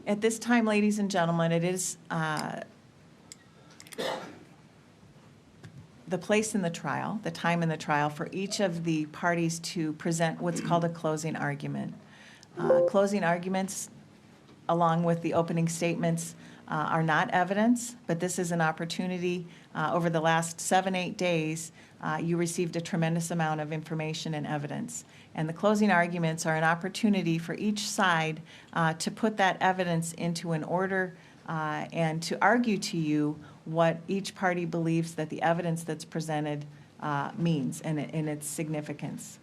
At this time, ladies and gentlemen, it is the place in the trial, the time in the trial for each of the parties to present what's called a closing argument. Closing arguments, along with the opening statements, are not evidence, but this is an opportunity. Over the last 7-8 days, you received a tremendous amount of information and evidence. And the closing arguments are an opportunity for each side to put that evidence into an order and to argue to you what each party believes that the evidence that's presented means and its significance.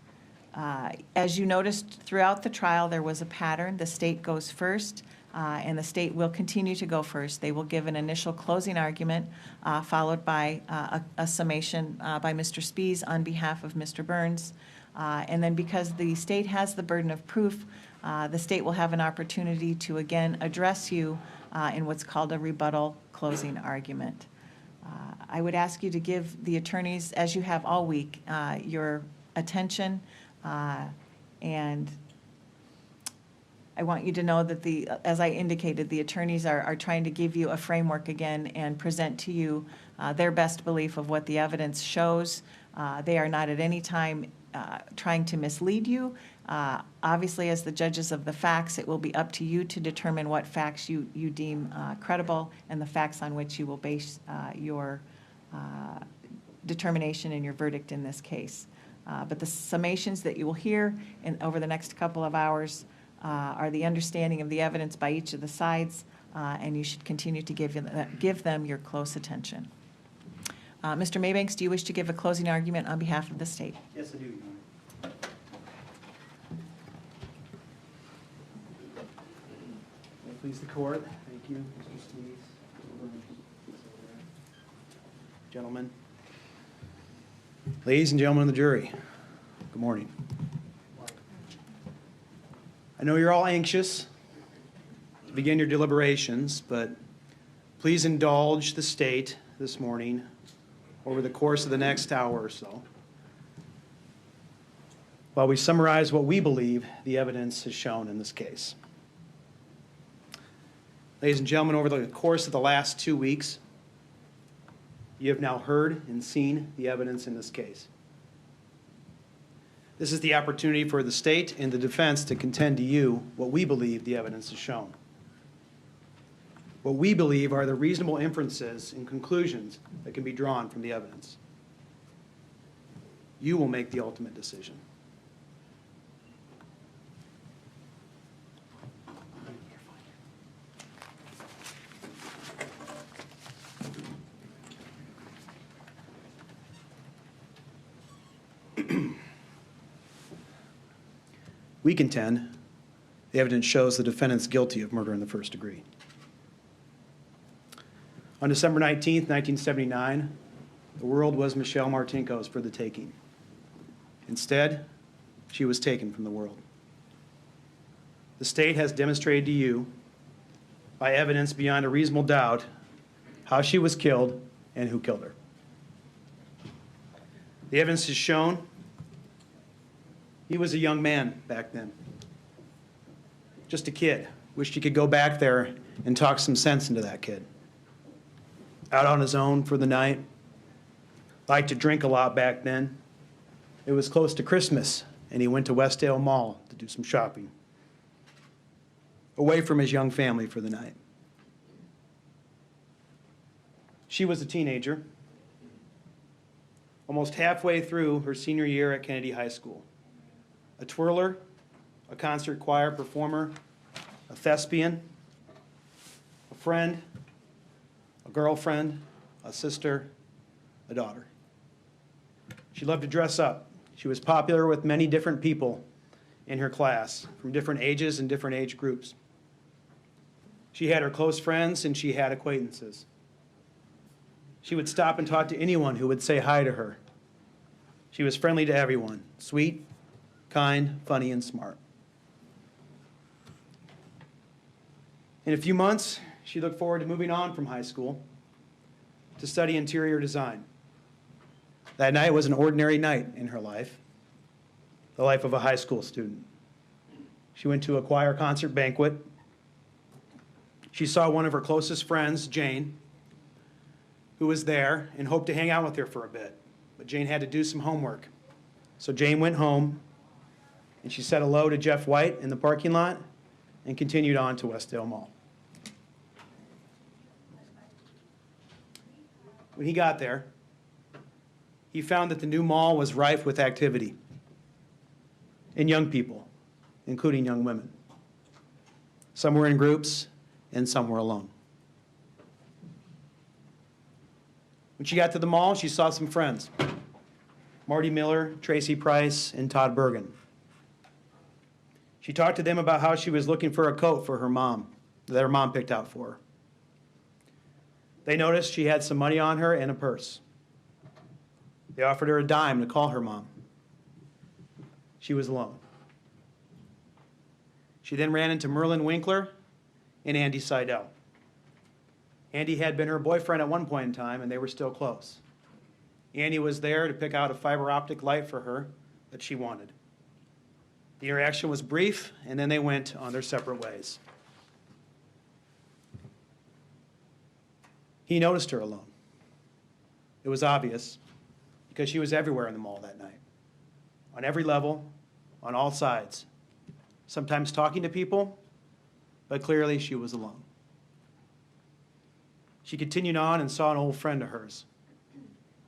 As you noticed throughout the trial, there was a pattern. The state goes first, and the state will continue to go first. They will give an initial closing argument, followed by a summation by Mr. Spees on behalf of Mr. Burns. And then because the state has the burden of proof, the state will have an opportunity to again address you in what's called a rebuttal closing argument. I would ask you to give the attorneys, as you have all week, your attention, and I want you to know that as I indicated, the attorneys are trying to give you a framework again and present to you their best belief of what the evidence shows. They are not at any time trying to mislead you. Obviously, as the judges of the facts, it will be up to you to determine what facts you deem credible and the facts on which you will base your determination and your verdict in this case. But the summations that you will hear over the next couple of hours are the understanding of the evidence by each of the sides, and you should continue to give them your close attention. Mr. Maybanks, do you wish to give a closing argument on behalf of the state? Yes, I do, Your Honor. May it please the court. Thank you, Mr. Steves. Gentlemen. Ladies and gentlemen of the jury, good morning. I know you're all anxious to begin your deliberations, but please indulge the state this morning over the course of the next hour or so while we summarize what we believe the evidence has shown in this case. Ladies and gentlemen, over the course of the last 2 weeks, you have now heard and seen the evidence in this case. This is the opportunity for the state and the defense to contend to you what we believe the evidence has shown. What we believe are the reasonable inferences and conclusions that can be drawn from the evidence. You will make the ultimate decision. We contend the evidence shows the defendant's guilty of murder in the first degree. On December 19th, 1979, the world was Michelle Martinko's for the taking. Instead, she was taken from the world. The state has demonstrated to you, by evidence beyond a reasonable doubt, how she was killed and who killed her. The evidence has shown he was a young man back then. Just a kid. Wished he could go back there and talk some sense into that kid. Out on his own for the night. Liked to drink a lot back then. It was close to Christmas, and he went to Westdale Mall to do some shopping. Away from his young family for the night. She was a teenager, almost halfway through her senior year at Kennedy High School. A twirler, a concert choir performer, a thespian, a friend, a girlfriend, a sister, a daughter. She loved to dress up. She was popular with many different people in her class, from different ages and different age groups. She had her close friends and she had acquaintances. She would stop and talk to anyone who would say hi to her. She was friendly to everyone, sweet, kind, funny, and smart. In a few months, she looked forward to moving on from high school to study interior design. That night was an ordinary night in her life, the life of a high school student. She went to a choir concert banquet, She saw one of her closest friends, Jane, who was there and hoped to hang out with her for a bit. But Jane had to do some homework. So Jane went home, and she said hello to Jeff White in the parking lot and continued on to Westdale Mall. When he got there, he found that the new mall was rife with activity and young people, including young women. Some were in groups, and some were alone. When she got to the mall, she saw some friends, Marty Miller, Tracy Price, and Todd Bergen. She talked to them about how she was looking for a coat for her mom, that her mom picked out for her. They noticed she had some money on her and a purse. They offered her a dime to call her mom. She was alone. She then ran into Merlin Winkler and Andy Seidel. Andy had been her boyfriend at one point in time, and they were still close. Andy was there to pick out a fiber optic light for her that she wanted. The interaction was brief, and then they went on their separate ways. He noticed her alone. It was obvious because she was everywhere in the mall that night, on every level, on all sides, sometimes talking to people, but clearly she was alone. She continued on and saw an old friend of hers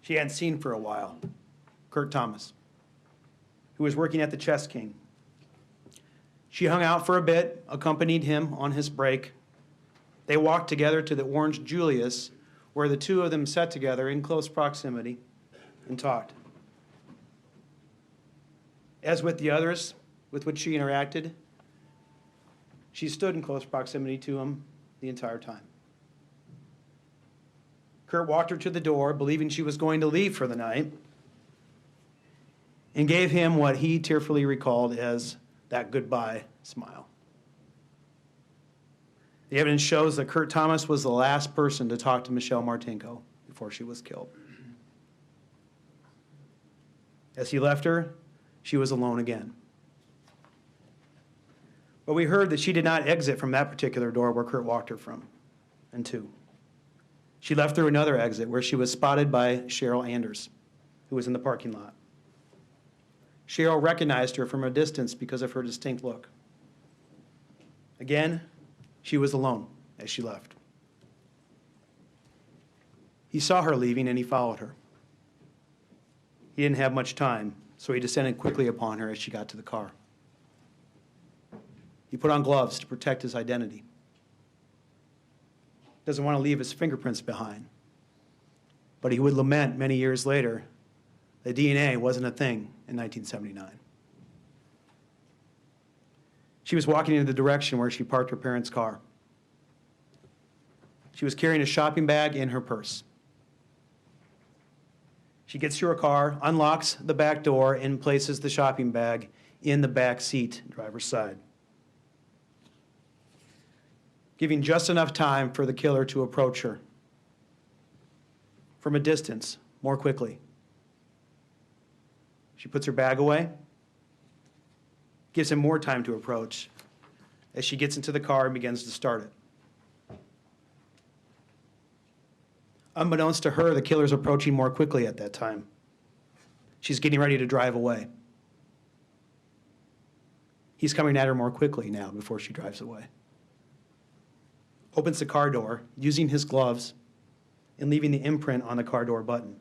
she hadn't seen for a while, Kurt Thomas, who was working at the Chess King. She hung out for a bit, accompanied him on his break. They walked together to the Orange Julius, where the two of them sat together in close proximity and talked. As with the others with which she interacted, she stood in close proximity to him the entire time. Kurt walked her to the door, believing she was going to leave for the night, and gave him what he tearfully recalled as that goodbye smile. The evidence shows that Kurt Thomas was the last person to talk to Michelle Martinko before she was killed. As he left her, she was alone again. But we heard that she did not exit from that particular door where Kurt walked her from, and to. She left through another exit where she was spotted by Cheryl Anders, who was in the parking lot. Cheryl recognized her from a distance because of her distinct look. Again, she was alone as she left. He saw her leaving and he followed her. He didn't have much time, so he descended quickly upon her as she got to the car. He put on gloves to protect his identity. Doesn't want to leave his fingerprints behind. But he would lament many years later that DNA wasn't a thing in 1979. She was walking in the direction where she parked her parents' car. She was carrying a shopping bag in her purse. She gets to her car, unlocks the back door, and places the shopping bag in the back seat, driver's side, giving just enough time for the killer to approach her from a distance more quickly. She puts her bag away, gives him more time to approach as she gets into the car and begins to start it. Unbeknownst to her, the killer's approaching more quickly at that time. She's getting ready to drive away. He's coming at her more quickly now before she drives away. Opens the car door, using his gloves and leaving the imprint on the car door button.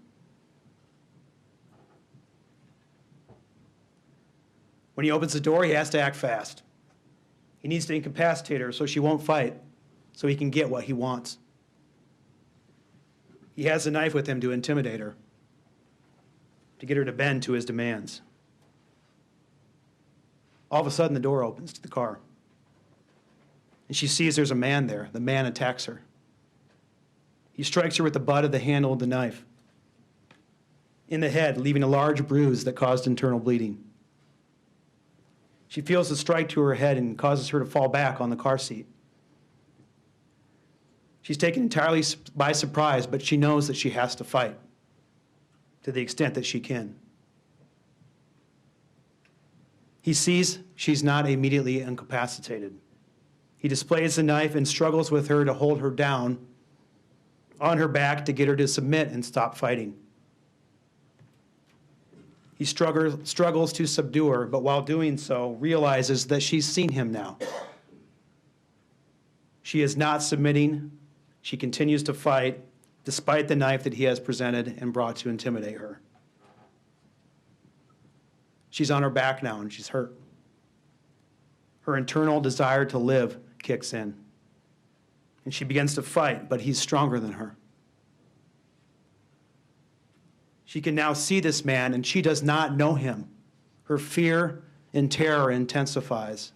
When he opens the door, he has to act fast. He needs to incapacitate her so she won't fight, so he can get what he wants. He has a knife with him to intimidate her, to get her to bend to his demands. All of a sudden, the door opens to the car. And she sees there's a man there. The man attacks her. He strikes her with the butt of the handle of the knife in the head, leaving a large bruise that caused internal bleeding. She feels the strike to her head and causes her to fall back on the car seat. She's taken entirely by surprise, but she knows that she has to fight to the extent that she can. He sees she's not immediately incapacitated. He displays the knife and struggles with her to hold her down on her back to get her to submit and stop fighting. He struggles to subdue her, but while doing so, realizes that she's seen him now. She is not submitting. She continues to fight, despite the knife that he has presented and brought to intimidate her. She's on her back now, and she's hurt. Her internal desire to live kicks in, and she begins to fight, but he's stronger than her. She can now see this man, and she does not know him. Her fear and terror intensifies,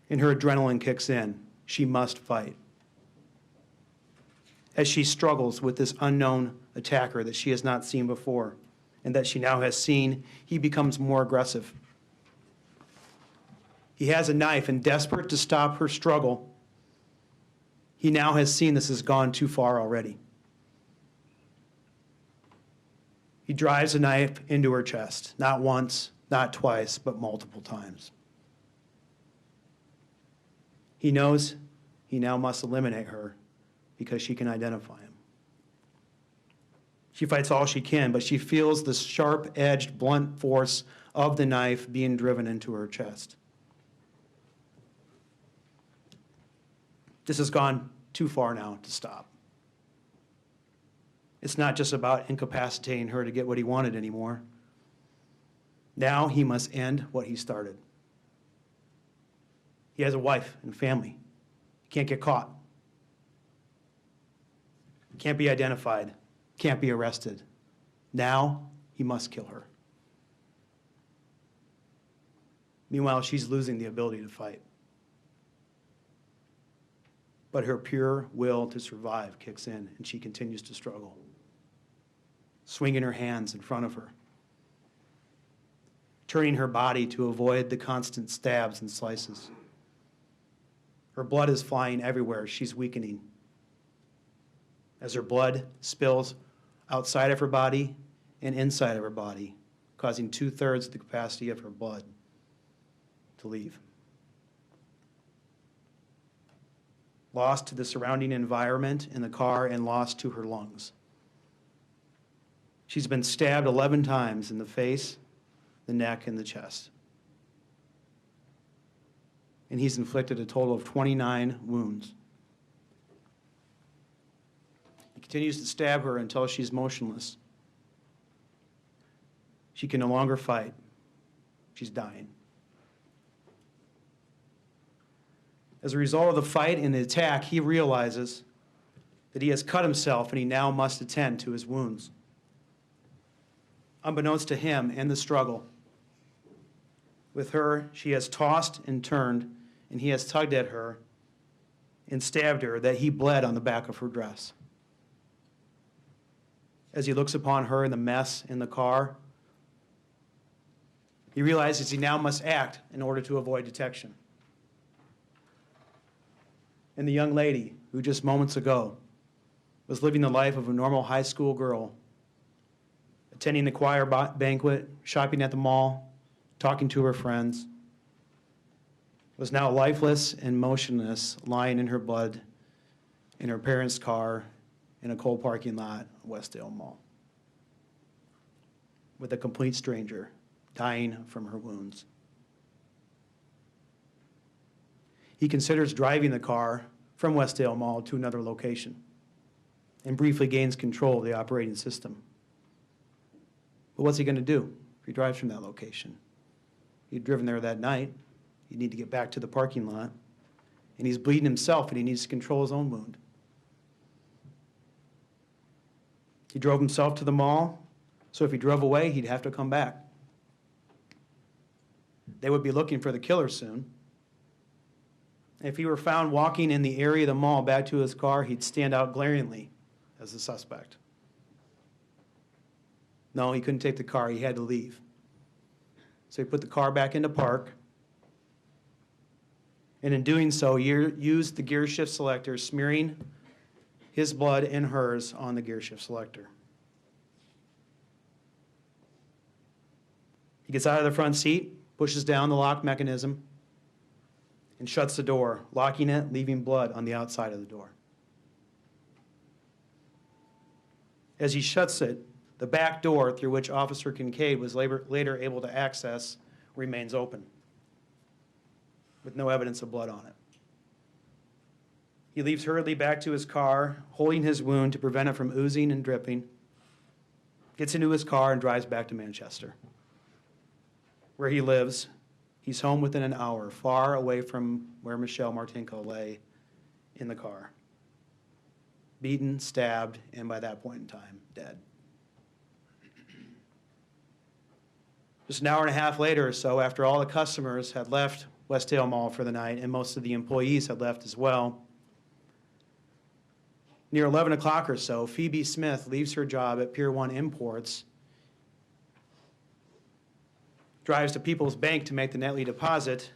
and her adrenaline kicks in. She must fight. As she struggles with this unknown attacker that she has not seen before and that she now has seen, he becomes more aggressive. He has a knife, and desperate to stop her struggle, he now has seen this has gone too far already. He drives a knife into her chest, not once, not twice, but multiple times. He knows he now must eliminate her because she can identify him. She fights all she can, but she feels the sharp-edged, blunt force of the knife being driven into her chest. This has gone too far now to stop. It's not just about incapacitating her to get what he wanted anymore. Now he must end what he started. He has a wife and family. He can't get caught. Can't be identified. Can't be arrested. Now he must kill her. Meanwhile, she's losing the ability to fight. But her pure will to survive kicks in, and she continues to struggle, swinging her hands in front of her, turning her body to avoid the constant stabs and slices. Her blood is flying everywhere. She's weakening. As her blood spills outside of her body and inside of her body, causing 2/3 the capacity of her blood to leave. Lost to the surrounding environment in the car and lost to her lungs. She's been stabbed 11 times in the face, the neck, and the chest. And he's inflicted a total of 29 wounds. He continues to stab her until she's motionless. She can no longer fight. She's dying. As a result of the fight and the attack, he realizes that he has cut himself and he now must attend to his wounds. Unbeknownst to him and the struggle, with her, she has tossed and turned, and he has tugged at her and stabbed her that he bled on the back of her dress. As he looks upon her in the mess in the car, he realizes he now must act in order to avoid detection. And the young lady who just moments ago was living the life of a normal high school girl, attending the choir banquet, shopping at the mall, talking to her friends, was now lifeless and motionless, lying in her blood in her parents' car in a cold parking lot at Westdale Mall, with a complete stranger dying from her wounds. He considers driving the car from Westdale Mall to another location and briefly gains control of the operating system. But what's he going to do if he drives from that location? He'd driven there that night. He'd need to get back to the parking lot. And he's bleeding himself, and he needs to control his own wound. He drove himself to the mall, so if he drove away, he'd have to come back. They would be looking for the killer soon. If he were found walking in the area of the mall back to his car, he'd stand out glaringly as the suspect. No, he couldn't take the car. He had to leave. So he put the car back into park. And in doing so, he used the Gearshift selector, smearing his blood and hers on the Gearshift selector. He gets out of the front seat, pushes down the lock mechanism, and shuts the door, locking it, leaving blood on the outside of the door. As he shuts it, the back door through which Officer Kincaid was later able to access remains open, with no evidence of blood on it. He leaves hurriedly back to his car, holding his wound to prevent it from oozing and dripping, gets into his car and drives back to Manchester, where he lives. He's home within an hour, far away from where Michelle Martinko lay in the car. Beaten, stabbed, and by that point in time, dead. Just an hour and a half later or so, after all the customers had left Westdale Mall for the night and most of the employees had left as well, near 11 o'clock or so, Phoebe Smith leaves her job at Pier 1 Imports, drives to People's Bank to make the nightly deposit,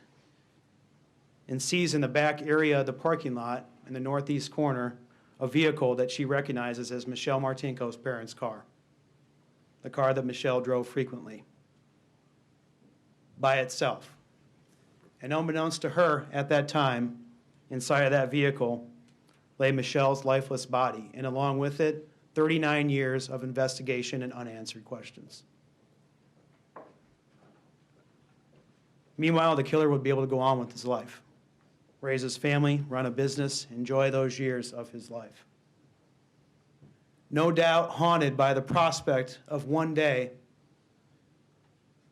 and sees in the back area of the parking lot in the northeast corner a vehicle that she recognizes as Michelle Martinko's parents' car, the car that Michelle drove frequently, by itself. And unbeknownst to her at that time, inside of that vehicle lay Michelle's lifeless body, and along with it, 39 years of investigation and unanswered questions. Meanwhile, the killer would be able to go on with his life, raise his family, run a business, enjoy those years of his life. No doubt haunted by the prospect of one day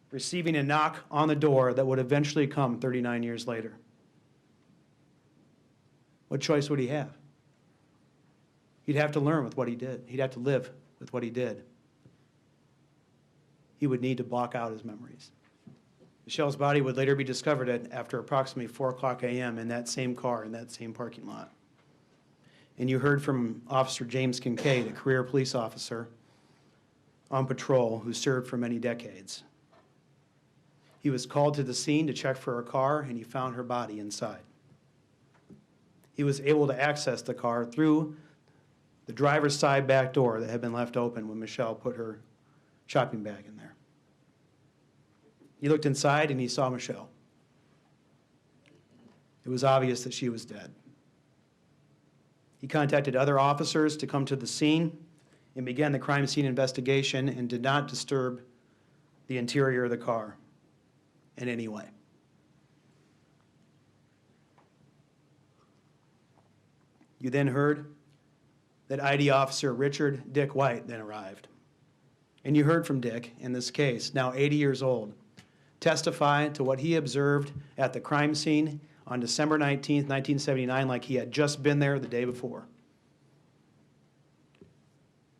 receiving a knock on the door that would eventually come 39 years later. What choice would he have? He'd have to learn with what he did. He'd have to live with what he did. He would need to block out his memories. Michelle's body would later be discovered after approximately 4 o'clock a.m. in that same car, in that same parking lot. And you heard from Officer James Kincaid, a career police officer on patrol who served for many decades. He was called to the scene to check for her car, and he found her body inside. He was able to access the car through the driver's side back door that had been left open when Michelle put her shopping bag in there. He looked inside and he saw Michelle. It was obvious that she was dead. He contacted other officers to come to the scene and began the crime scene investigation and did not disturb the interior of the car in any way. You then heard that ID Officer Richard Dick White then arrived. And you heard from Dick, in this case, now 80 years old, testify to what he observed at the crime scene on December 19th, 1979, like he had just been there the day before.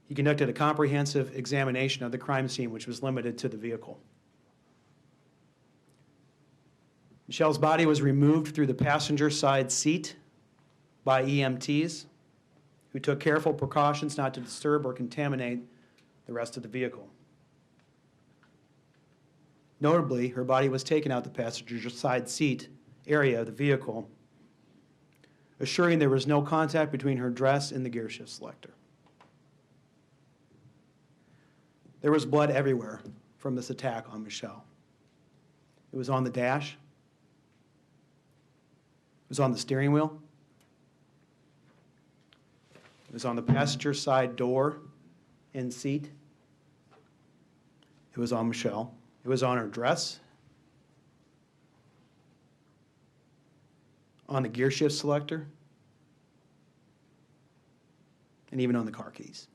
He conducted a comprehensive examination of the crime scene, which was limited to the vehicle. Michelle's body was removed through the passenger side seat by EMTs, who took careful precautions not to disturb or contaminate the rest of the vehicle. Notably, her body was taken out the passenger side seat area of the vehicle, assuring there was no contact between her dress and the Gearshift selector. There was blood everywhere from this attack on Michelle. It was on the dash. It was on the steering wheel. It was on the passenger side door and seat. It was on Michelle. It was on her dress, on the Gearshift selector, and even on the car keys.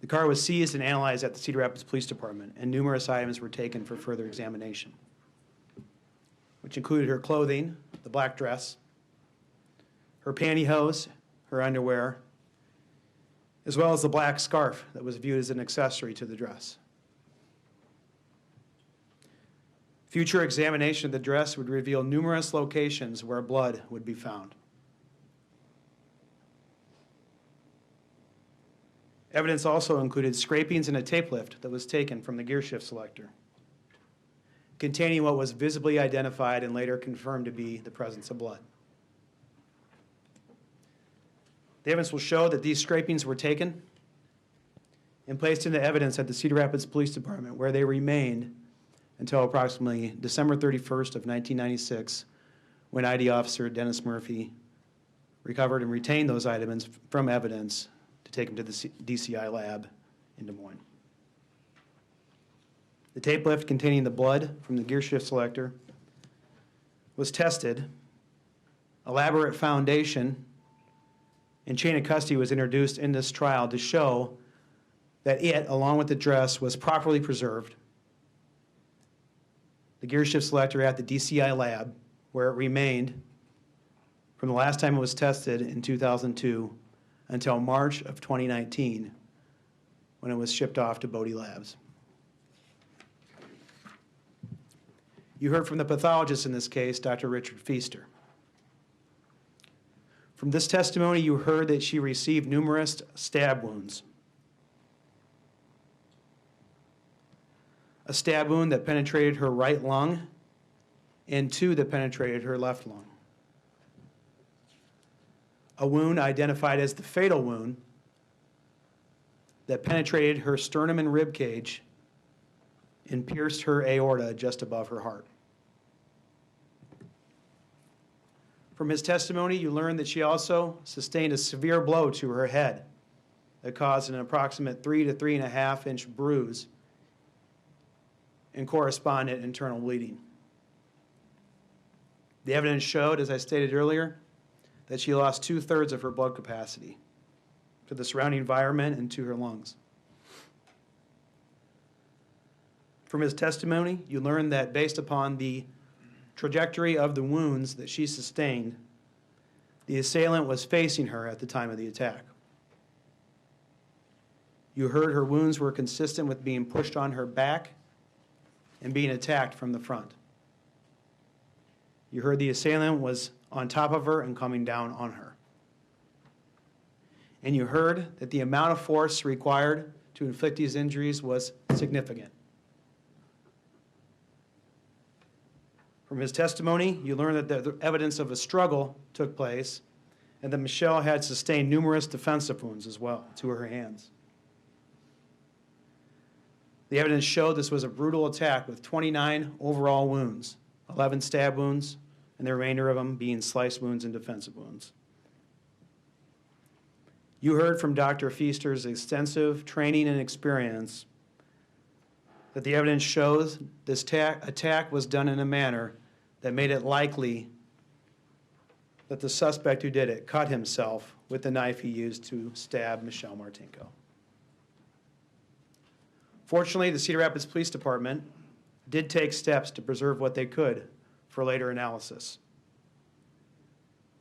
The car was seized and analyzed at the Cedar Rapids Police Department, and numerous items were taken for further examination, which included her clothing, the black dress, her pantyhose, her underwear, as well as the black scarf that was viewed as an accessory to the dress. Future examination of the dress would reveal numerous locations where blood would be found. Evidence also included scrapings and a tape lift that was taken from the Gearshift selector, containing what was visibly identified and later confirmed to be the presence of blood. The evidence will show that these scrapings were taken and placed into evidence at the Cedar Rapids Police Department, where they remained until approximately December 31st of 1996, when ID Officer Dennis Murphy recovered and retained those items from evidence to take them to the DCI lab in Des Moines. The tape lift containing the blood from the Gearshift selector was tested. Elaborate foundation and chain of custody was introduced in this trial to show that it, along with the dress, was properly preserved. The Gearshift selector at the DCI lab, where it remained from the last time it was tested in 2002 until March of 2019, when it was shipped off to Bodie Labs. You heard from the pathologist in this case, Dr. Richard Feaster. From this testimony, you heard that she received numerous stab wounds. A stab wound that penetrated her right lung and two that penetrated her left lung. A wound identified as the fatal wound that penetrated her sternum and rib cage and pierced her aorta just above her heart. From his testimony, you learned that she also sustained a severe blow to her head that caused an approximate 3 to 3.5 inch bruise and correspondent internal bleeding. The evidence showed, as I stated earlier, that she lost 2/3 of her blood capacity to the surrounding environment and to her lungs. From his testimony, you learned that based upon the trajectory of the wounds that she sustained, the assailant was facing her at the time of the attack. You heard her wounds were consistent with being pushed on her back and being attacked from the front. You heard the assailant was on top of her and coming down on her. And you heard that the amount of force required to inflict these injuries was significant. From his testimony, you learned that the evidence of a struggle took place and that Michele had sustained numerous defensive wounds as well to her hands. The evidence showed this was a brutal attack with 29 overall wounds, 11 stab wounds, and the remainder of them being slice wounds and defensive wounds. You heard from Dr. Feaster's extensive training and experience that the evidence shows this attack was done in a manner that made it likely that the suspect who did it cut himself with the knife he used to stab Michelle Martinko. Fortunately, the Cedar Rapids Police Department did take steps to preserve what they could for later analysis.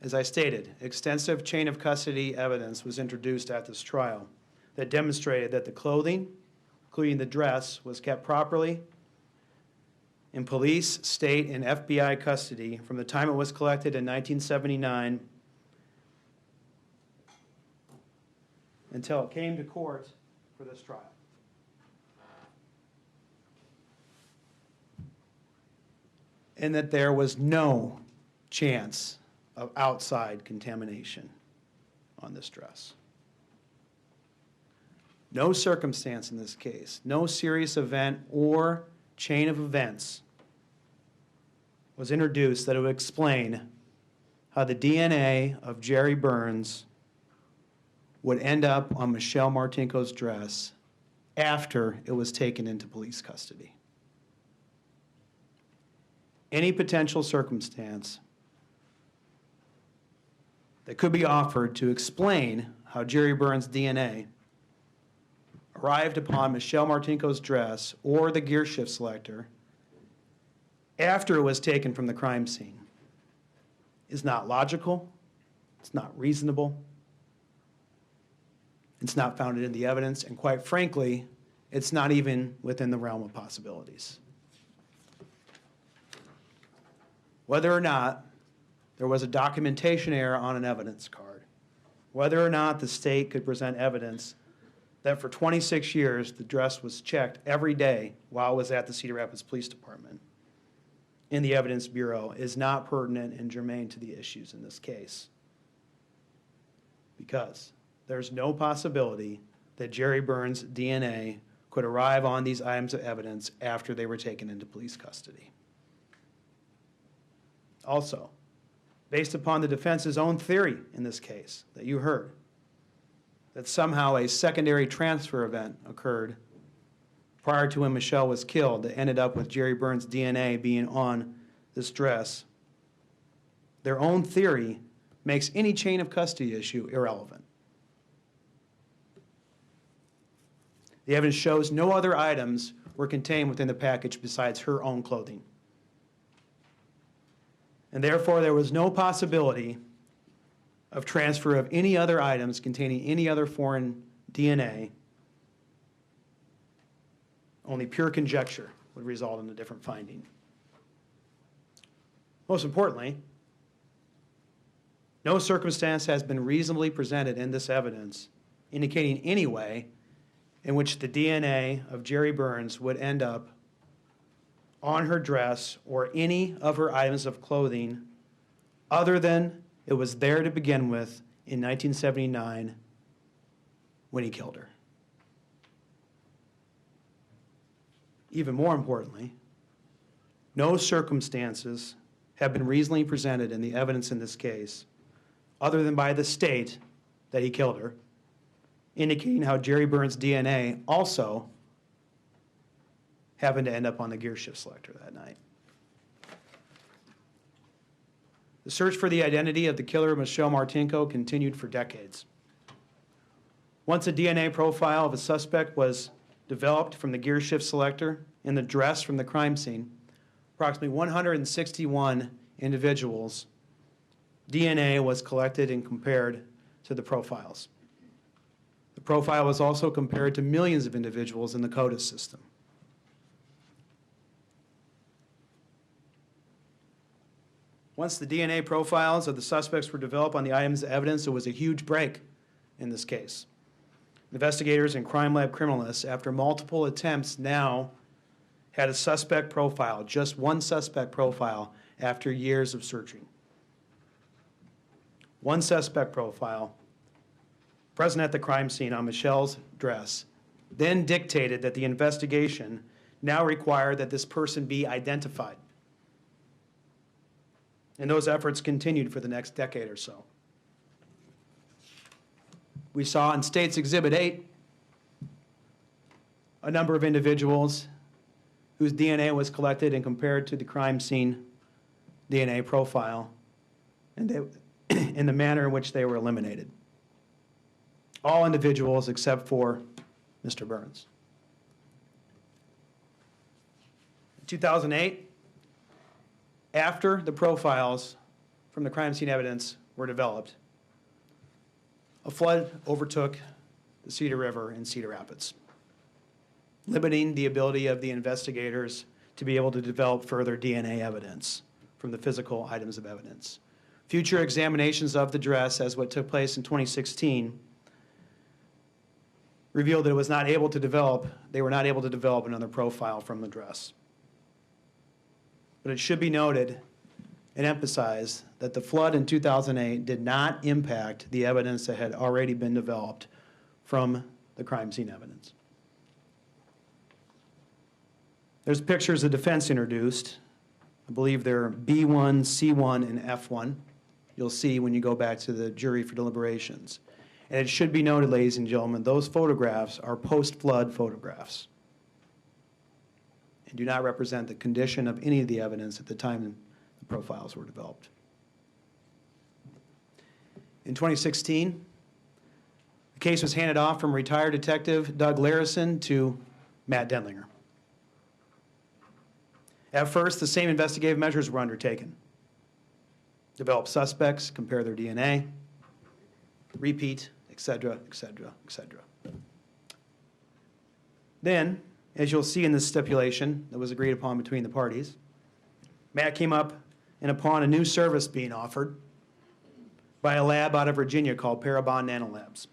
As I stated, extensive chain of custody evidence was introduced at this trial that demonstrated that the clothing, including the dress, was kept properly in police, state, and FBI custody from the time it was collected in 1979 until it came to court for this trial. And that there was no chance of outside contamination on this dress. No circumstance in this case, no serious event or chain of events was introduced that would explain how the DNA of Jerry Burns would end up on Michelle Martinko's dress after it was taken into police custody. Any potential circumstance that could be offered to explain how Jerry Burns' DNA arrived upon Michelle Martinko's dress or the Gearshift selector after it was taken from the crime scene is not logical, it's not reasonable, it's not founded in the evidence, and quite frankly, it's not even within the realm of possibilities. Whether or not there was a documentation error on an evidence card, whether or not the state could present evidence that for 26 years the dress was checked every day while it was at the Cedar Rapids Police Department in the Evidence Bureau is not pertinent and germane to the issues in this case. Because there's no possibility that Jerry Burns' DNA could arrive on these items of evidence after they were taken into police custody. Also, based upon the defense's own theory in this case that you heard, that somehow a secondary transfer event occurred prior to when Michelle was killed that ended up with Jerry Burns' DNA being on this dress, their own theory makes any chain of custody issue irrelevant. The evidence shows no other items were contained within the package besides her own clothing. And therefore, there was no possibility of transfer of any other items containing any other foreign DNA. Only pure conjecture would result in a different finding. Most importantly, no circumstance has been reasonably presented in this evidence indicating any way in which the DNA of Jerry Burns would end up on her dress or any of her items of clothing other than it was there to begin with in 1979 when he killed her. Even more importantly, no circumstances have been reasonably presented in the evidence in this case other than by the state that he killed her, indicating how Jerry Burns' DNA also happened to end up on the Gearshift selector that night. The search for the identity of the killer of Michelle Martinko continued for decades. Once a DNA profile of a suspect was developed from the Gearshift selector in the dress from the crime scene, approximately 161 individuals' DNA was collected and compared to the profiles. The profile was also compared to millions of individuals in the CODIS system. Once the DNA profiles of the suspects were developed on the items of evidence, it was a huge break in this case. Investigators and crime lab criminalists, after multiple attempts, now had a suspect profile, just one suspect profile, after years of searching. One suspect profile present at the crime scene on Michelle's dress then dictated that the investigation now required that this person be identified. And those efforts continued for the next decade or so. We saw in State's Exhibit 8 a number of individuals whose DNA was collected and compared to the crime scene DNA profile, and in the manner in which they were eliminated. All individuals except for Mr. Burns. In 2008, after the profiles from the crime scene evidence were developed, a flood overtook the Cedar River in Cedar Rapids, limiting the ability of the investigators to be able to develop further DNA evidence from the physical items of evidence. Future examinations of the dress, as what took place in 2016, revealed that they were not able to develop another profile from the dress. But it should be noted and emphasized that the flood in 2008 did not impact the evidence that had already been developed from the crime scene evidence. There's pictures the defense introduced. I believe they're B1, C1, and F1. You'll see when you go back to the jury for deliberations. And it should be noted, ladies and gentlemen, those photographs are post-flood photographs and do not represent the condition of any of the evidence at the time the profiles were developed. In 2016, the case was handed off from retired detective Doug Larison to Matt Denlinger. At first, the same investigative measures were undertaken. Develop suspects, compare their DNA, repeat, etc., etc., etc. Then, as you'll see in this stipulation that was agreed upon between the parties, Matt came up and upon a new service being offered by a lab out of Virginia called Parabon Nanolabs.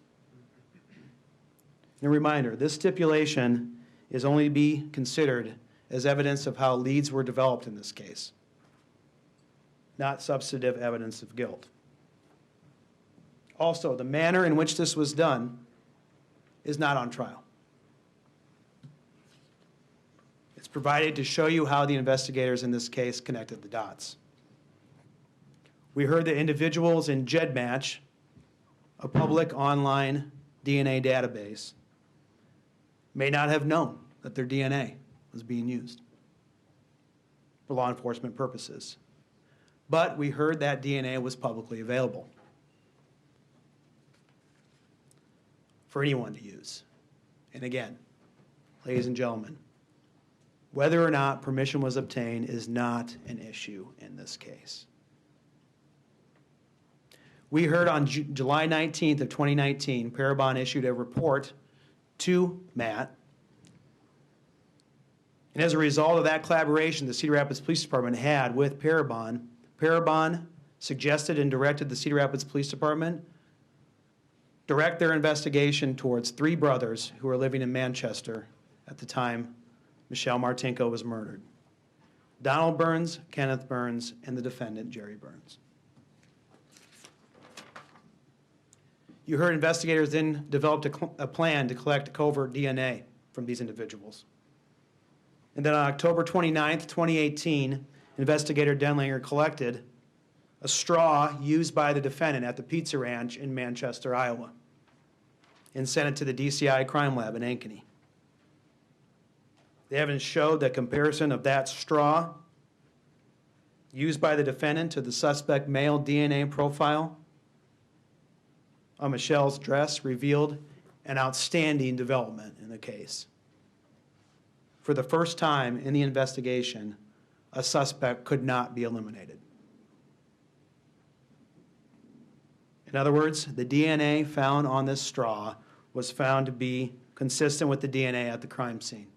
And a reminder, this stipulation is only to be considered as evidence of how leads were developed in this case, not substantive evidence of guilt. Also, the manner in which this was done is not on trial. It's provided to show you how the investigators in this case connected the dots. We heard that individuals in GEDmatch, a public online DNA database, may not have known that their DNA was being used for law enforcement purposes. But we heard that DNA was publicly available for anyone to use. And again, ladies and gentlemen, whether or not permission was obtained is not an issue in this case. We heard on July 19th of 2019, Parabon issued a report to Matt. And as a result of that collaboration the Cedar Rapids Police Department had with Parabon, Parabon suggested and directed the Cedar Rapids Police Department direct their investigation towards 3 brothers who were living in Manchester at the time Michelle Martinko was murdered: Donald Burns, Kenneth Burns, and the defendant, Jerry Burns. You heard investigators then developed a plan to collect covert DNA from these individuals. And then on October 29th, 2018, investigator Denlinger collected a straw used by the defendant at the Pizza Ranch in Manchester, Iowa, and sent it to the DCI crime lab in Ankeny. The evidence showed that comparison of that straw used by the defendant to the suspect male DNA profile on Michelle's dress revealed an outstanding development in the case. For the first time in the investigation, a suspect could not be eliminated. In other words, the DNA found on this straw was found to be consistent with the DNA at the crime scene.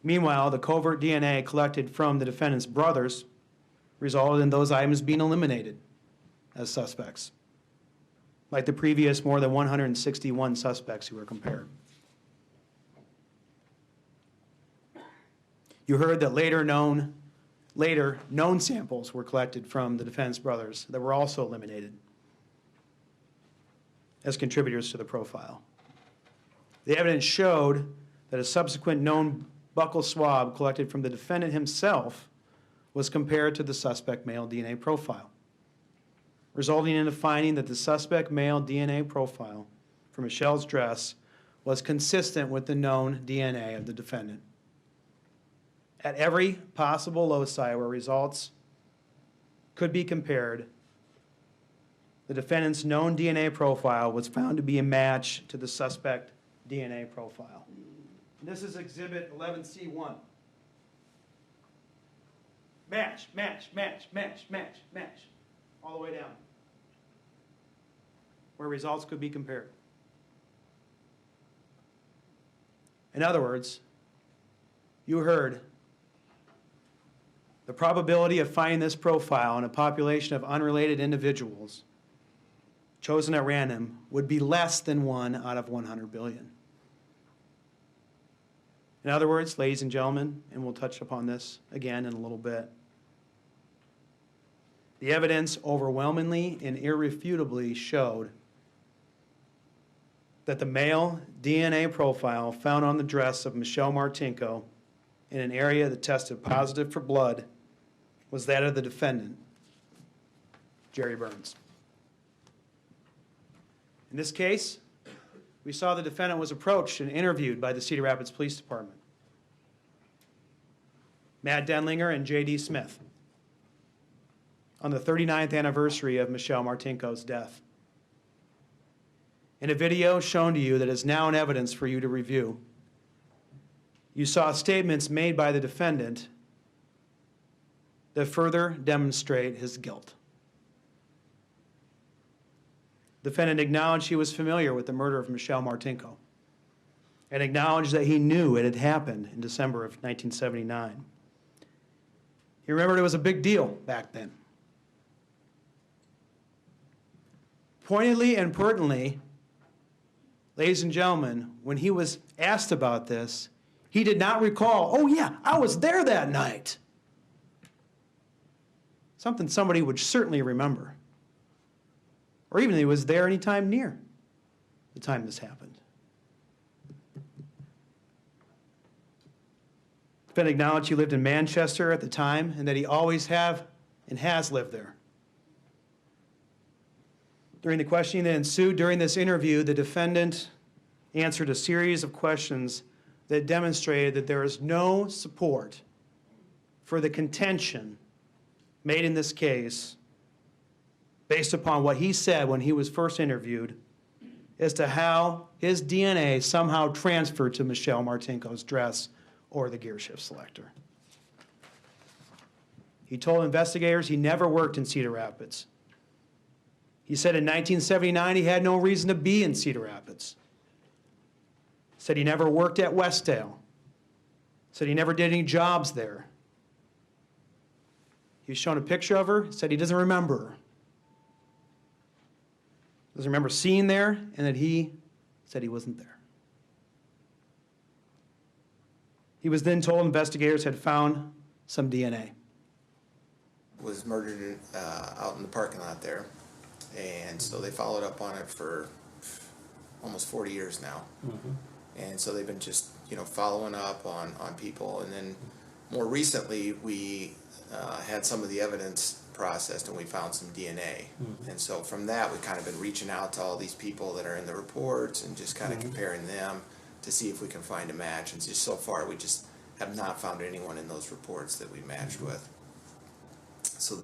Meanwhile, the covert DNA collected from the defendant's brothers resulted in those items being eliminated as suspects, like the previous more than 161 suspects who were compared. You heard that later known samples were collected from the defendant's brothers that were also eliminated as contributors to the profile. The evidence showed that a subsequent known buccal swab collected from the defendant himself was compared to the suspect male DNA profile, resulting in a finding that the suspect male DNA profile for Michelle's dress was consistent with the known DNA of the defendant. At every possible loci where results could be compared, the defendant's known DNA profile was found to be a match to the suspect DNA profile. And this is Exhibit 11C1. Match, match, match, match, match, match, all the way down, where results could be compared. In other words, you heard the probability of finding this profile in a population of unrelated individuals chosen at random would be less than 1 out of 100 billion. In other words, ladies and gentlemen, and we'll touch upon this again in a little bit, the evidence overwhelmingly and irrefutably showed that the male DNA profile found on the dress of Michelle Martinko in an area that tested positive for blood was that of the defendant, Jerry Burns. In this case, we saw the defendant was approached and interviewed by the Cedar Rapids Police Department, Matt Denlinger and J.D. Smith, on the 39th anniversary of Michelle Martinko's death. In a video shown to you that is now in evidence for you to review, you saw statements made by the defendant that further demonstrate his guilt. The defendant acknowledged he was familiar with the murder of Michelle Martinko and acknowledged that he knew it had happened in December of 1979. He remembered it was a big deal back then. Pointedly and pertinently, ladies and gentlemen, when he was asked about this, he did not recall, oh yeah, I was there that night. Something somebody would certainly remember. Or even he was there any time near the time this happened. Defendant acknowledged he lived in Manchester at the time and that he always have and has lived there. During the questioning that ensued during this interview, the defendant answered a series of questions that demonstrated that there is no support for the contention made in this case based upon what he said when he was first interviewed as to how his DNA somehow transferred to Michelle Martinko's dress or the Gearshift selector. He told investigators he never worked in Cedar Rapids. He said in 1979 he had no reason to be in Cedar Rapids. Said he never worked at Westdale. Said he never did any jobs there. He was shown a picture of her, said he doesn't remember her. Doesn't remember seeing there, and that he said he wasn't there. He was then told investigators had found some DNA. Was murdered out in the parking lot there, and so they followed up on it for almost 40 years now. Mm-hmm. And so they've been just, following up on people, and then more recently we had some of the evidence processed and we found some DNA. Mm-hmm. And so from that we kind of been reaching out to all these people that are in the reports and just kind of comparing them to see if we can find a match. And just so far we just have not found anyone in those reports that we matched with. So.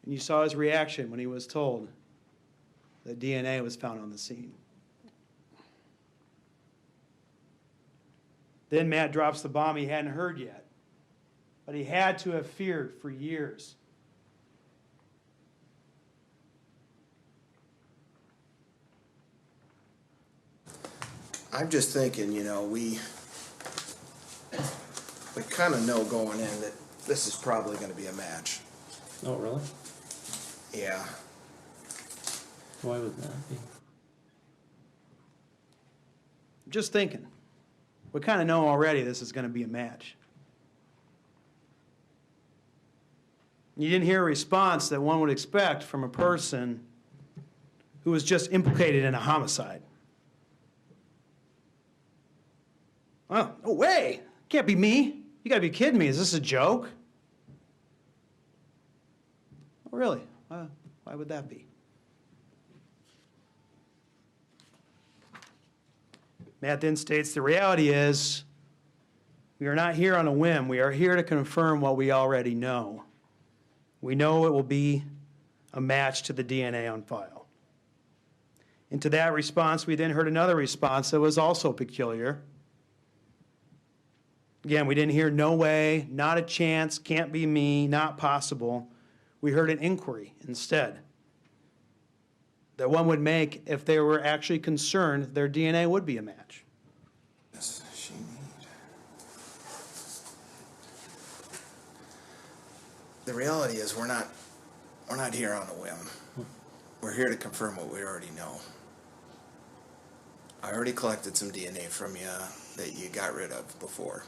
And you saw his reaction when he was told that DNA was found on the scene. Then Matt drops the bomb he hadn't heard yet, but he had to have feared for years. I'm just thinking, we kind of know going in that this is probably going to be a match. Oh, really? Yeah. Why would that be? Just thinking. We kind of know already this is going to be a match. You didn't hear a response that one would expect from a person who was just implicated in a homicide. Oh, no way! Can't be me. You gotta be kidding me. Is this a joke? Oh, really? Why would that be? Matt then states the reality is we are not here on a whim. We are here to confirm what we already know. We know it will be a match to the DNA on file. And to that response, we then heard another response that was also peculiar. Again, we didn't hear no way, not a chance, can't be me, not possible. We heard an inquiry instead that one would make if they were actually concerned their DNA would be a match. Yes, she need. The reality is we're not here on a whim. We're here to confirm what we already know. I already collected some DNA from you that you got rid of before.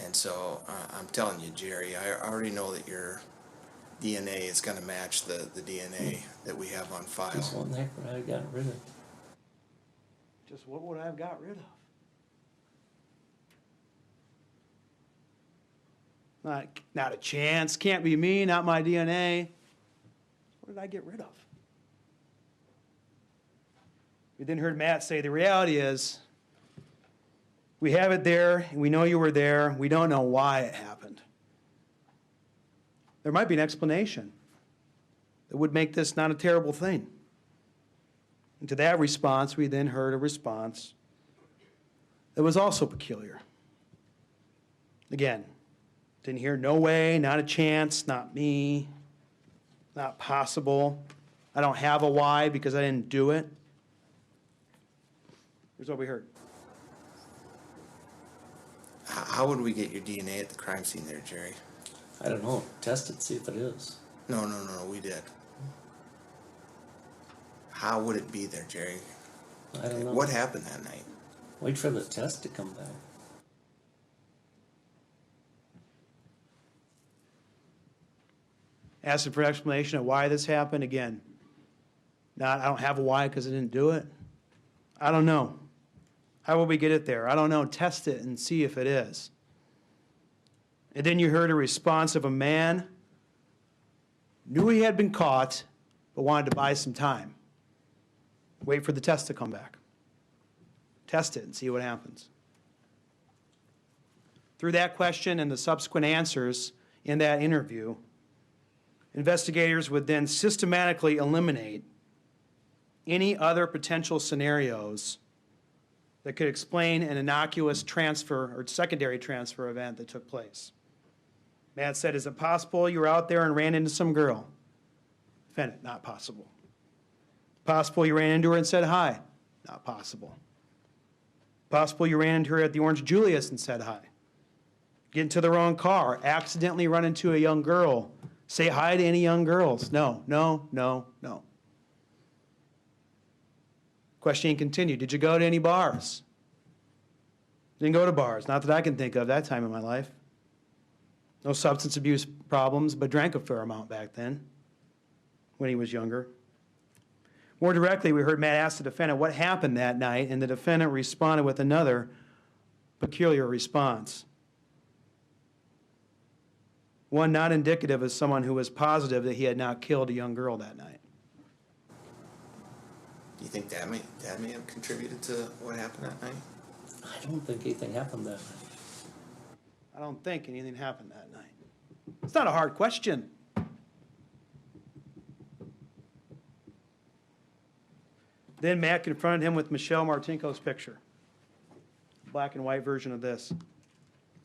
And so I'm telling you, Jerry, I already know that your DNA is going to match the DNA that we have on file. Just what the heck would I have gotten rid of? Just what would I have got rid of? Not a chance, can't be me, not my DNA. What did I get rid of? We then heard Matt say the reality is we have it there, and we know you were there. We don't know why it happened. There might be an explanation that would make this not a terrible thing. And to that response, we then heard a response that was also peculiar. Again, didn't hear no way, not a chance, not me, not possible. I don't have a why because I didn't do it. Here's what we heard. How would we get your DNA at the crime scene there, Jerry? I don't know. Test it, see if it is. No, we did. How would it be there, Jerry? I don't know. What happened that night? Wait for the test to come back. Asking for an explanation of why this happened. Again, I don't have a why because I didn't do it. I don't know. How will we get it there? I don't know. Test it and see if it is. And then you heard a response of a man, knew he had been caught, but wanted to buy some time. Wait for the test to come back. Test it and see what happens. Through that question and the subsequent answers in that interview, investigators would then systematically eliminate any other potential scenarios that could explain an innocuous transfer or secondary transfer event that took place. Matt said, is it possible you were out there and ran into some girl? Defendant, not possible. Possible you ran into her and said hi? Not possible. Possible you ran into her at the Orange Julius and said hi? Get into the wrong car, accidentally run into a young girl, say hi to any young girls? No, no, no, no. Questioning continued. Did you go to any bars? Didn't go to bars, not that I can think of that time in my life. No substance abuse problems, but drank a fair amount back then when he was younger. More directly, we heard Matt ask the defendant what happened that night, and the defendant responded with another peculiar response. One not indicative of someone who was positive that he had not killed a young girl that night. Do you think that may have contributed to what happened that night? I don't think anything happened that night. I don't think anything happened that night. It's not a hard question. Then Matt confronted him with Michelle Martinko's picture, black and white version of this.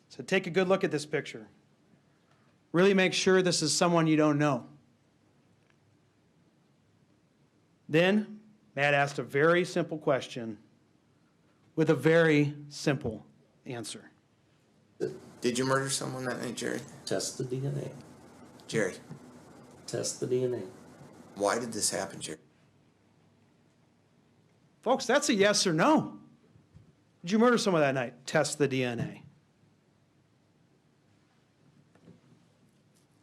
So take a good look at this picture. Really make sure this is someone you don't know. Then Matt asked a very simple question with a very simple answer. Did you murder someone that night, Jerry? Test the DNA. Jerry, Test the DNA. why did this happen, Jerry? Folks, that's a yes or no. Did you murder someone that night? Test the DNA.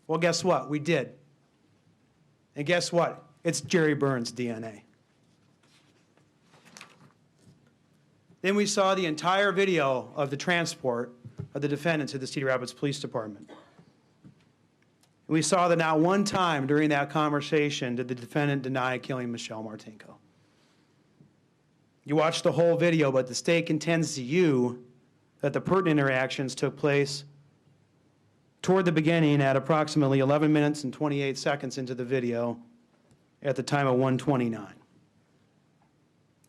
Well, guess what? We did. And guess what? It's Jerry Burns' DNA. Then we saw the entire video of the transport of the defendant to the Cedar Rapids Police Department. And we saw that not one time during that conversation did the defendant deny killing Michelle Martinko. You watched the whole video, but the state contends to you that the pertinent interactions took place toward the beginning at approximately 11 minutes and 28 seconds into the video at the time of 1:29.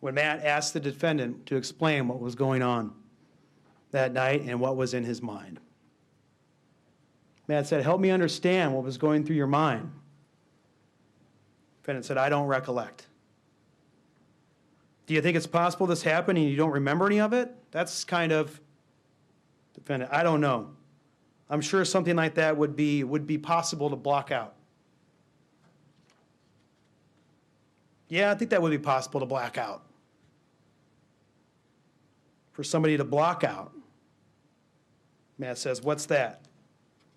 When Matt asked the defendant to explain what was going on that night and what was in his mind. Matt said, help me understand what was going through your mind. Defendant said, I don't recollect. Do you think it's possible this happened and you don't remember any of it? That's kind of, defendant, I don't know. I'm sure something like that would be possible to block out. Yeah, I think that would be possible to black out. For somebody to block out. Matt says, what's that?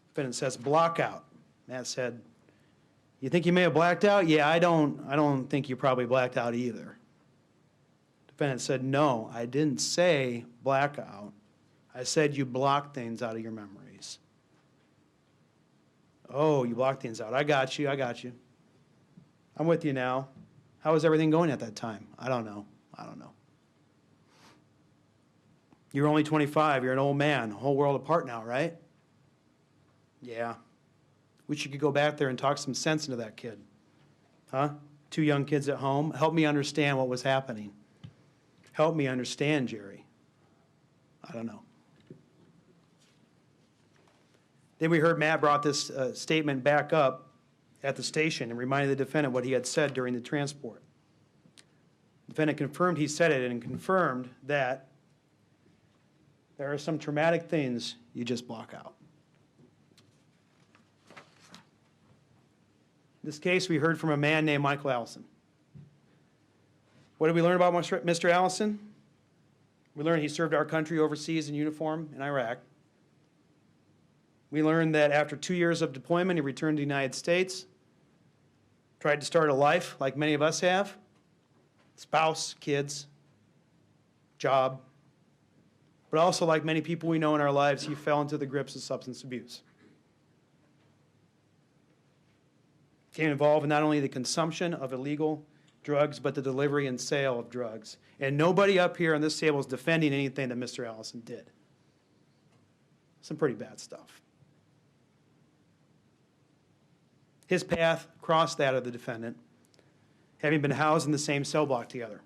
Defendant says, block out. Matt said, you think you may have blacked out? Yeah, I don't think you probably blacked out either. Defendant said, no, I didn't say blackout. I said you blocked things out of your memories. Oh, you blocked things out. I got you. I'm with you now. How was everything going at that time? I don't know. You're only 25. You're an old man. A whole world apart now, right? Yeah. Wish you could go back there and talk some sense into that kid. Huh? 2 young kids at home. Help me understand what was happening. Help me understand, Jerry. I don't know. Then we heard Matt brought this statement back up at the station and reminded the defendant what he had said during the transport. The defendant confirmed he said it and confirmed that there are some traumatic things you just block out. In this case, we heard from a man named Michael Allison. What did we learn about Mr. Allison? We learned he served our country overseas in uniform in Iraq. We learned that after 2 years of deployment, he returned to the United States, tried to start a life like many of us have, spouse, kids, job, But also, like many people we know in our lives, he fell into the grips of substance abuse. Became involved in not only the consumption of illegal drugs, but the delivery and sale of drugs. And nobody up here on this table is defending anything that Mr. Allison did. Some pretty bad stuff. His path crossed that of the defendant, having been housed in the same cell block together.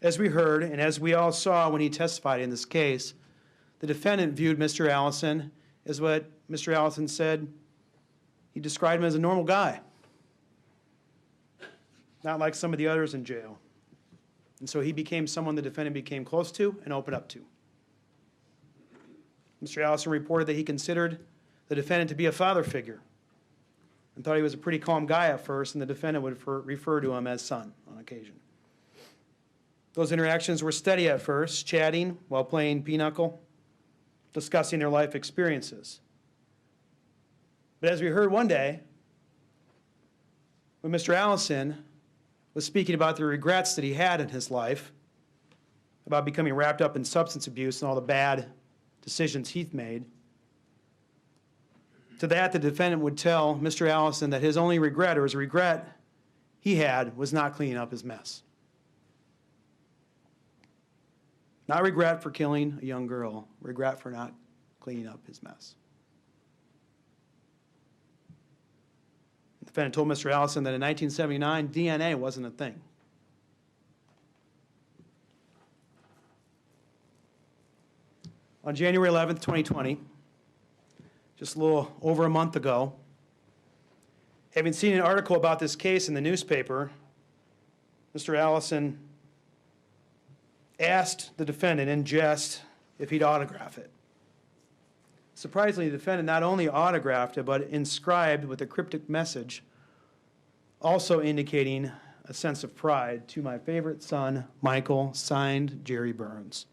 As we heard, and as we all saw when he testified in this case, the defendant viewed Mr. Allison as what Mr. Allison said. He described him as a normal guy, not like some of the others in jail. And so he became someone the defendant became close to and opened up to. Mr. Allison reported that he considered the defendant to be a father figure and thought he was a pretty calm guy at first, and the defendant would refer to him as son on occasion. Those interactions were steady at first, chatting while playing pinochle, discussing their life experiences. But as we heard one day, when Mr. Allison was speaking about the regrets that he had in his life, about becoming wrapped up in substance abuse and all the bad decisions he'd made, to that the defendant would tell Mr. Allison that his only regret, or his regret he had, was not cleaning up his mess. Not regret for killing a young girl, regret for not cleaning up his mess. The defendant told Mr. Allison that in 1979, DNA wasn't a thing. On January 11th, 2020, just a little over a month ago, having seen an article about this case in the newspaper, Mr. Allison asked the defendant in jest if he'd autograph it. Surprisingly, the defendant not only autographed it, but inscribed with a cryptic message, also indicating a sense of pride, "To my favorite son, Michael, signed Jerry Burns."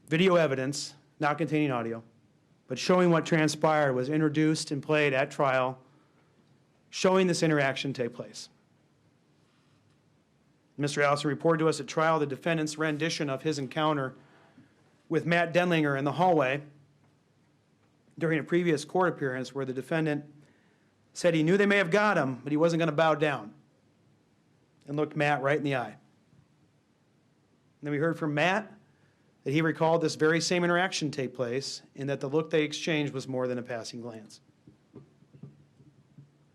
Video evidence, not containing audio, but showing what transpired, was introduced and played at trial, showing this interaction take place. Mr. Allison reported to us at trial the defendant's rendition of his encounter with Matt Denlinger in the hallway during a previous court appearance, where the defendant said he knew they may have got him, but he wasn't going to bow down, and looked Matt right in the eye. And then we heard from Matt that he recalled this very same interaction take place, and that the look they exchanged was more than a passing glance.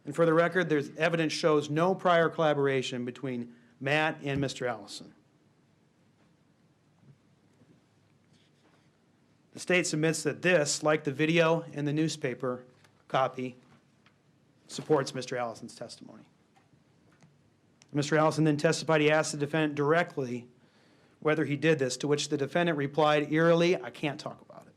And for the record, there's evidence shows no prior collaboration between Matt and Mr. Allison. The state submits that this, like the video and the newspaper copy, supports Mr. Allison's testimony. Mr. Allison then testified he asked the defendant directly whether he did this, to which the defendant replied eerily, "I can't talk about it."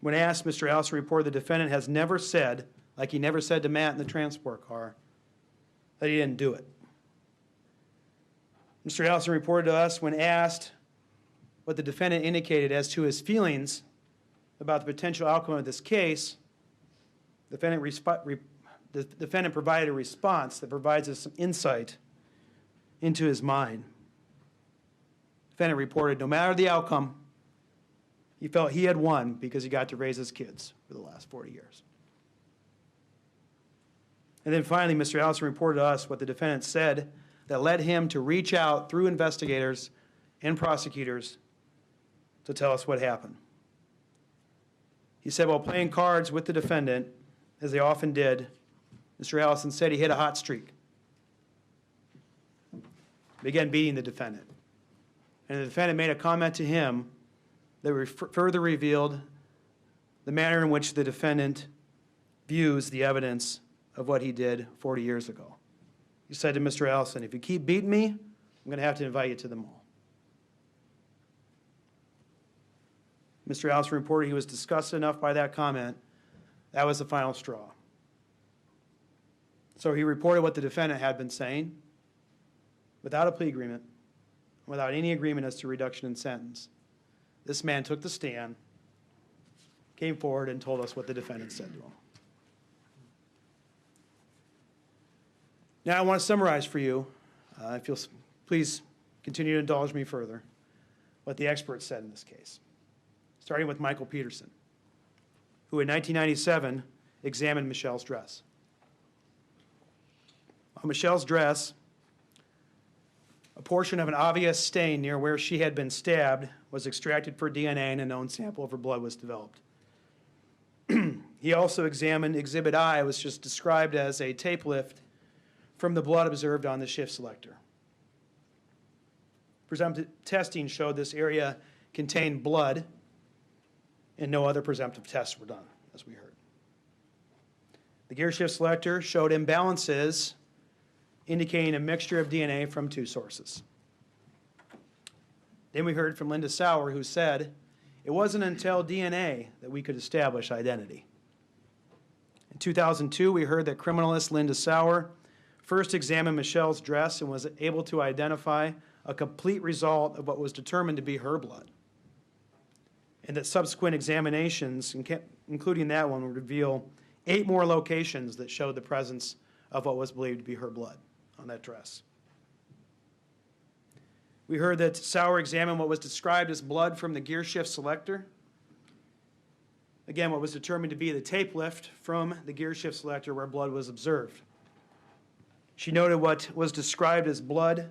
When asked, Mr. Allison reported the defendant has never said, like he never said to Matt in the transport car, that he didn't do it. Mr. Allison reported to us when asked what the defendant indicated as to his feelings about the potential outcome of this case, the defendant provided a response that provides us some insight into his mind. The defendant reported no matter the outcome, he felt he had won because he got to raise his kids for the last 40 years. And then finally, Mr. Allison reported to us what the defendant said that led him to reach out through investigators and prosecutors to tell us what happened. He said while playing cards with the defendant, as they often did, Mr. Allison said he hit a hot streak. Began beating the defendant. And the defendant made a comment to him that further revealed the manner in which the defendant views the evidence of what he did 40 years ago. He said to Mr. Allison, "If you keep beating me, I'm going to have to invite you to the mall." Mr. Allison reported he was disgusted enough by that comment. That was the final straw. So he reported what the defendant had been saying, without a plea agreement, without any agreement as to reduction in sentence. This man took the stand, came forward, and told us what the defendant said to him. Now I want to summarize for you If you'll please continue to indulge me further, what the experts said in this case. Starting with Michael Peterson, who in 1997 examined Michelle's dress. On Michelle's dress, a portion of an obvious stain near where she had been stabbed was extracted for DNA and a known sample of her blood was developed. He also examined Exhibit I, which was described as a tape lift from the blood observed on the shift selector. Presumptive testing showed this area contained blood, and no other presumptive tests were done, as we heard. The Gearshift selector showed imbalances indicating a mixture of DNA from two sources. Then we heard from Linda Sauer, who said, it wasn't until DNA that we could establish identity. In 2002, we heard that criminalist Linda Sauer first examined Michelle's dress and was able to identify a complete result of what was determined to be her blood. And that subsequent examinations, including that one, would reveal 8 more locations that showed the presence of what was believed to be her blood on that dress. We heard that Sauer examined what was described as blood from the Gearshift selector. Again, what was determined to be the tape lift from the Gearshift selector where blood was observed. She noted what was described as blood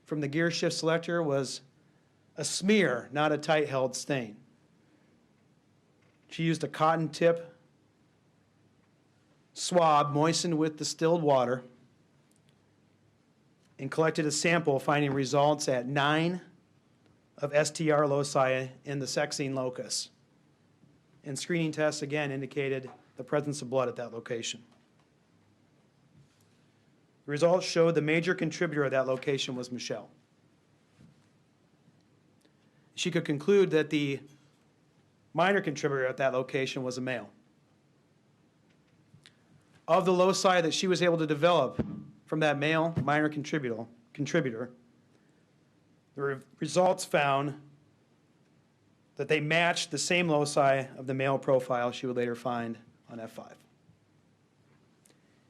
from the Gearshift selector was a smear, not a tight-held stain. She used a cotton tip swab moistened with distilled water and collected a sample, finding results at 9 of STR loci in the sexing locus. And screening tests again indicated the presence of blood at that location. The results showed the major contributor of that location was Michele. She could conclude that the minor contributor at that location was a male. Of the loci that she was able to develop from that male minor contributor, the results found that they matched the same loci of the male profile she would later find on F5.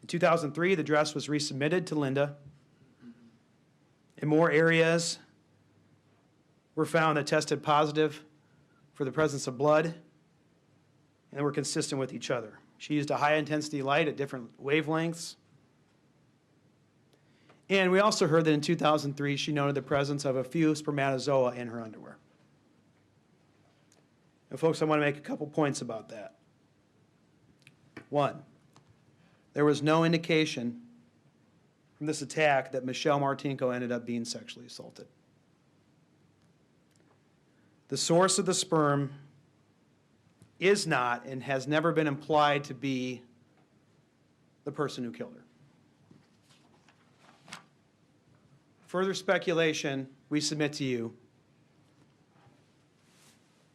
In 2003, the dress was resubmitted to Linda, and more areas were found that tested positive for the presence of blood, and they were consistent with each other. She used a high-intensity light at different wavelengths. And we also heard that in 2003, she noted the presence of a few spermatozoa in her underwear. And folks, I want to make a couple points about that. One, there was no indication from this attack that Michelle Martinko ended up being sexually assaulted. The source of the sperm is not and has never been implied to be the person who killed her. Further speculation we submit to you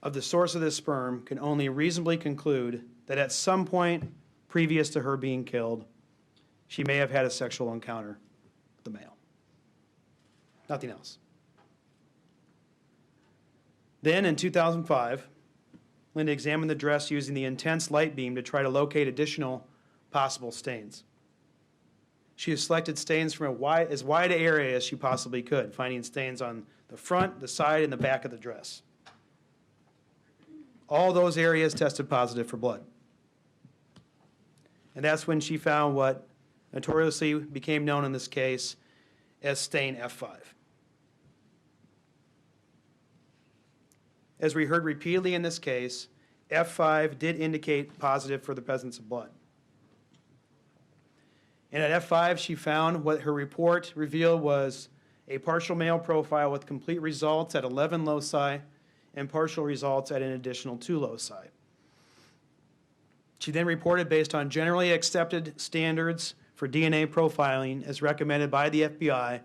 of the source of this sperm can only reasonably conclude that at some point previous to her being killed, she may have had a sexual encounter with the male. Nothing else. Then in 2005, Linda examined the dress using the intense light beam to try to locate additional possible stains. She has selected stains from as wide an area as she possibly could, finding stains on the front, the side, and the back of the dress. All those areas tested positive for blood. And that's when she found what notoriously became known in this case as stain F5. As we heard repeatedly in this case, F5 did indicate positive for the presence of blood. And at F5, she found what her report revealed was a partial male profile with complete results at 11 loci and partial results at an additional 2 loci. She then reported based on generally accepted standards for DNA profiling as recommended by the FBI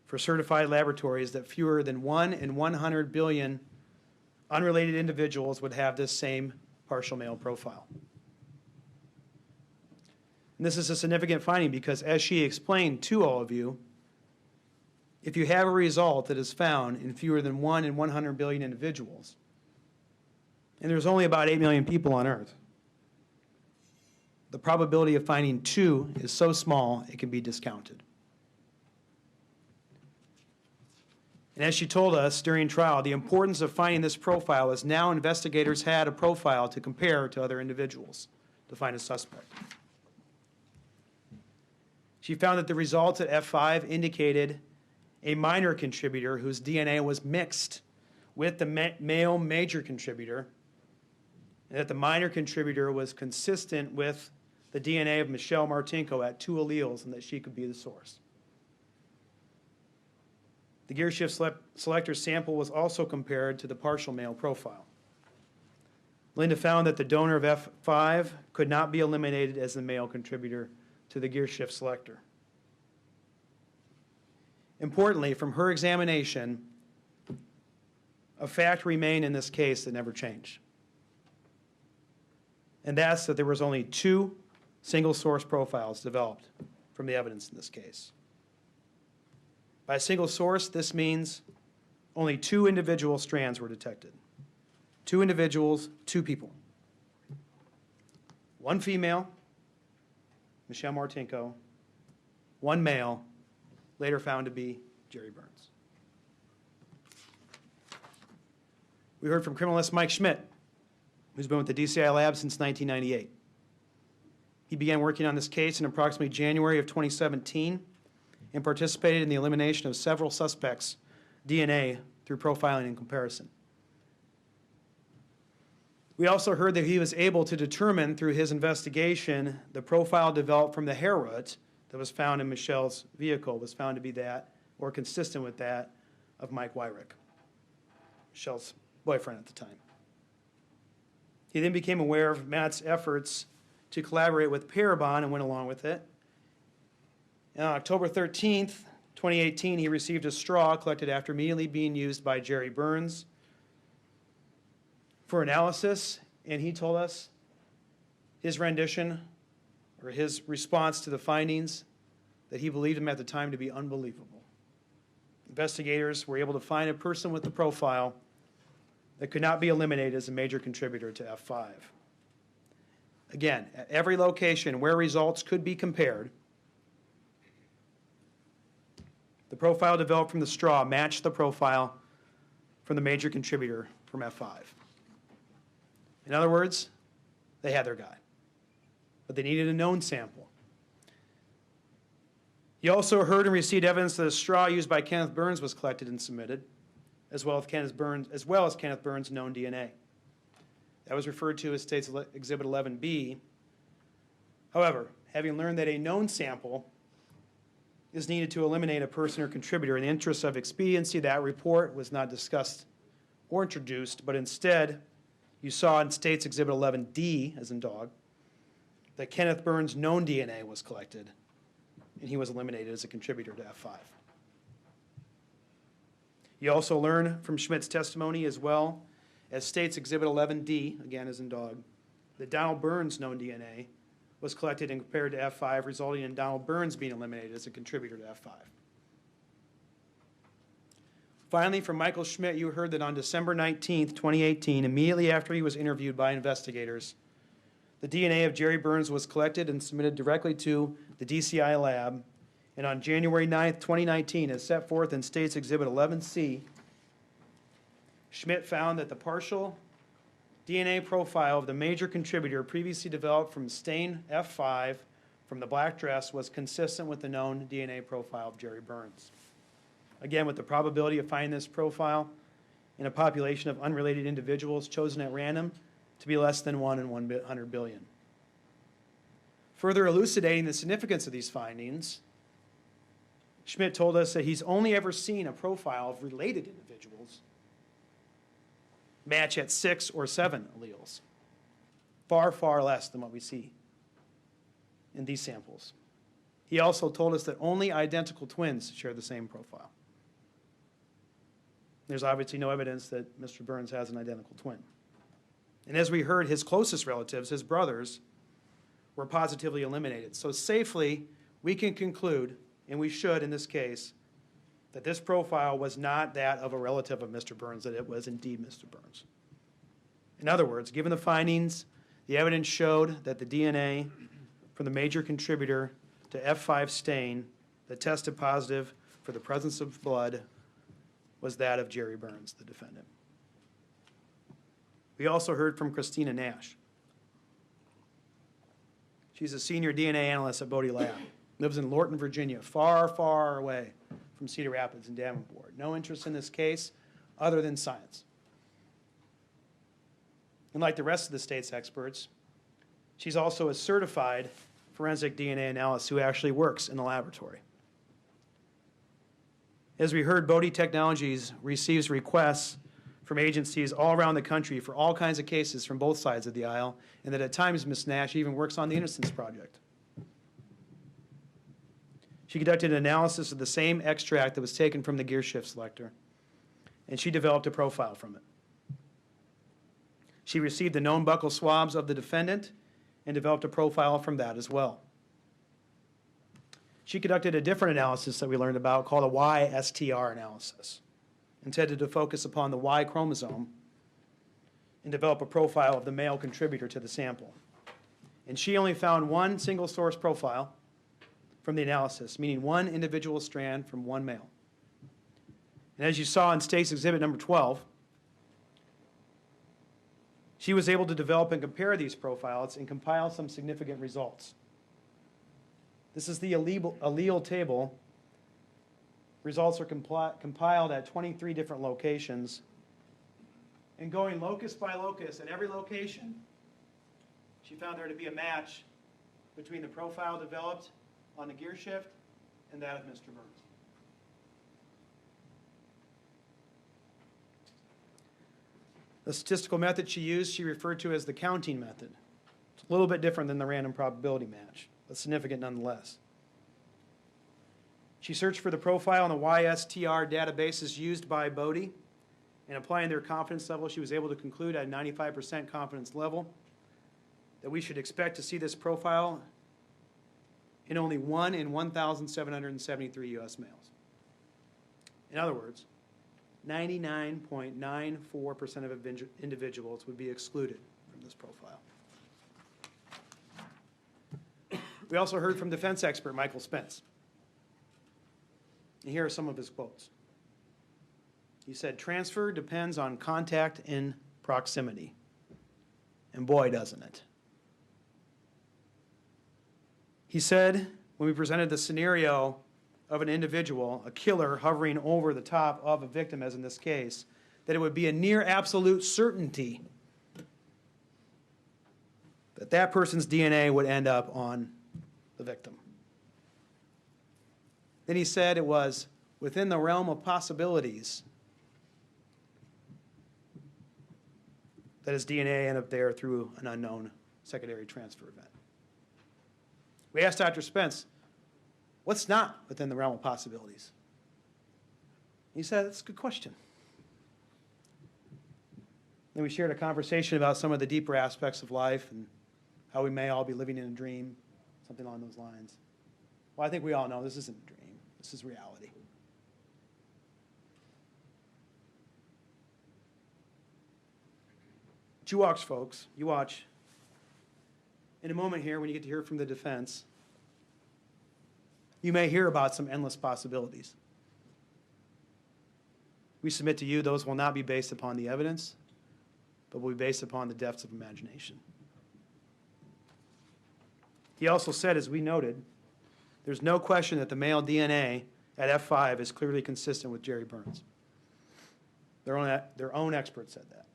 for certified laboratories that fewer than 1 in 100 billion unrelated individuals would have this same partial male profile. And this is a significant finding because, as she explained to all of you, if you have a result that is found in fewer than 1 in 100 billion individuals, and there's only about 8 million people on Earth, the probability of finding 2 is so small it can be discounted. And as she told us during trial, the importance of finding this profile is now investigators had a profile to compare to other individuals to find a suspect. She found that the results at F5 indicated a minor contributor whose DNA was mixed with the male major contributor, and that the minor contributor was consistent with the DNA of Michelle Martinko at 2 alleles, and that she could be the source. The Gearshift Selector sample was also compared to the partial male profile. Linda found that the donor of F5 could not be eliminated as the male contributor to the Gearshift Selector. Importantly, from her examination, a fact remained in this case that never changed. And that's that there was only 2 single source profiles developed from the evidence in this case. By single source, this means only 2 individual strands were detected. 2 individuals, 2 people. 1 female, Michelle Martinko, 1 male, later found to be Jerry Burns. We heard from criminalist Mike Schmidt, who's been with the DCI lab since 1998. He began working on this case in approximately January of 2017 and participated in the elimination of several suspects' DNA through profiling and comparison. We also heard that he was able to determine through his investigation the profile developed from the hair root that was found in Michelle's vehicle was found to be that, or consistent with that, of Mike Wyrick, Michelle's boyfriend at the time. He then became aware of Matt's efforts to collaborate with Parabon and went along with it. And on October 13th, 2018, he received a straw collected after immediately being used by Jerry Burns for analysis, and he told us his rendition or his response to the findings that he believed him at the time to be unbelievable. Investigators were able to find a person with the profile that could not be eliminated as a major contributor to F5. Again, at every location where results could be compared, the profile developed from the straw matched the profile from the major contributor from F5. In other words, they had their guy, but they needed a known sample. You also heard and received evidence that a straw used by Kenneth Burns was collected and submitted, as well as Kenneth Burns' known DNA. That was referred to as State's Exhibit 11B. However, having learned that a known sample is needed to eliminate a person or contributor, in the interest of expediency, that report was not discussed or introduced, but instead, you saw in State's Exhibit 11D, as in dog, that Kenneth Burns' known DNA was collected, and he was eliminated as a contributor to F5. You also learn from Schmidt's testimony, as well as State's Exhibit 11D, again as in dog, that Donald Burns' known DNA was collected and compared to F5, resulting in Donald Burns being eliminated as a contributor to F5. Finally, from Michael Schmidt, you heard that on December 19th, 2018, immediately after he was interviewed by investigators, the DNA of Jerry Burns was collected and submitted directly to the DCI lab. And on January 9th, 2019, as set forth in State's Exhibit 11C, Schmidt found that the partial DNA profile of the major contributor previously developed from stain F5 from the black dress was consistent with the known DNA profile of Jerry Burns. Again, with the probability of finding this profile in a population of unrelated individuals chosen at random to be less than 1 in 100 billion. Further elucidating the significance of these findings, Schmidt told us that he's only ever seen a profile of related individuals match at 6 or 7 alleles. Far, far less than what we see in these samples. He also told us that only identical twins share the same profile. There's obviously no evidence that Mr. Burns has an identical twin. And as we heard, his closest relatives, his brothers, were positively eliminated. So safely, we can conclude, and we should in this case, that this profile was not that of a relative of Mr. Burns, that it was indeed Mr. Burns. In other words, given the findings, the evidence showed that the DNA from the major contributor to F5 stain that tested positive for the presence of blood was that of Jerry Burns, the defendant. We also heard from Christina Nash. She's a senior DNA analyst at Bodie Lab. Lives in Lorton, Virginia, far, far away from Cedar Rapids and Davenport. No interest in this case other than science. And like the rest of the state's experts, she's also a certified forensic DNA analyst who actually works in the laboratory. As we heard, Bodie Technologies receives requests from agencies all around the country for all kinds of cases from both sides of the aisle, and that at times Ms. Nash even works on the Innocence Project. She conducted an analysis of the same extract that was taken from the Gearshift selector, and she developed a profile from it. She received the known buccal swabs of the defendant and developed a profile from that as well. She conducted a different analysis that we learned about called a YSTR analysis, intended to focus upon the Y chromosome and develop a profile of the male contributor to the sample. And she only found one single source profile from the analysis, meaning one individual strand from one male. And as you saw in State's Exhibit number 12, she was able to develop and compare these profiles and compile some significant results. This is the allele table. Results are compiled at 23 different locations. And going locus by locus at every location, she found there to be a match between the profile developed on the Gearshift and that of Mr. Burns. The statistical method she used, she referred to as the counting method. It's a little bit different than the random probability match, but significant nonetheless. She searched for the profile in the YSTR databases used by Bodie, and applying their confidence level, she was able to conclude at a 95% confidence level that we should expect to see this profile in only 1 in 1,773 U.S. males. In other words, 99.94% of individuals would be excluded from this profile. We also heard from defense expert Michael Spence. And here are some of his quotes. He said, "Transfer depends on contact in proximity." And boy, doesn't it. He said, when we presented the scenario of an individual, a killer hovering over the top of a victim, as in this case, that it would be a near absolute certainty that that person's DNA would end up on the victim. Then he said it was within the realm of possibilities that his DNA ended up there through an unknown secondary transfer event. We asked Dr. Spence, what's not within the realm of possibilities? He said, that's a good question. Then we shared a conversation about some of the deeper aspects of life and how we may all be living in a dream, something along those lines. Well, I think we all know this isn't a dream. This is reality. But you watch, folks. You watch. In a moment here, when you get to hear from the defense, you may hear about some endless possibilities. We submit to you those will not be based upon the evidence, but will be based upon the depths of imagination. He also said, as we noted, there's no question that the male DNA at F5 is clearly consistent with Jerry Burns. Their own expert said that.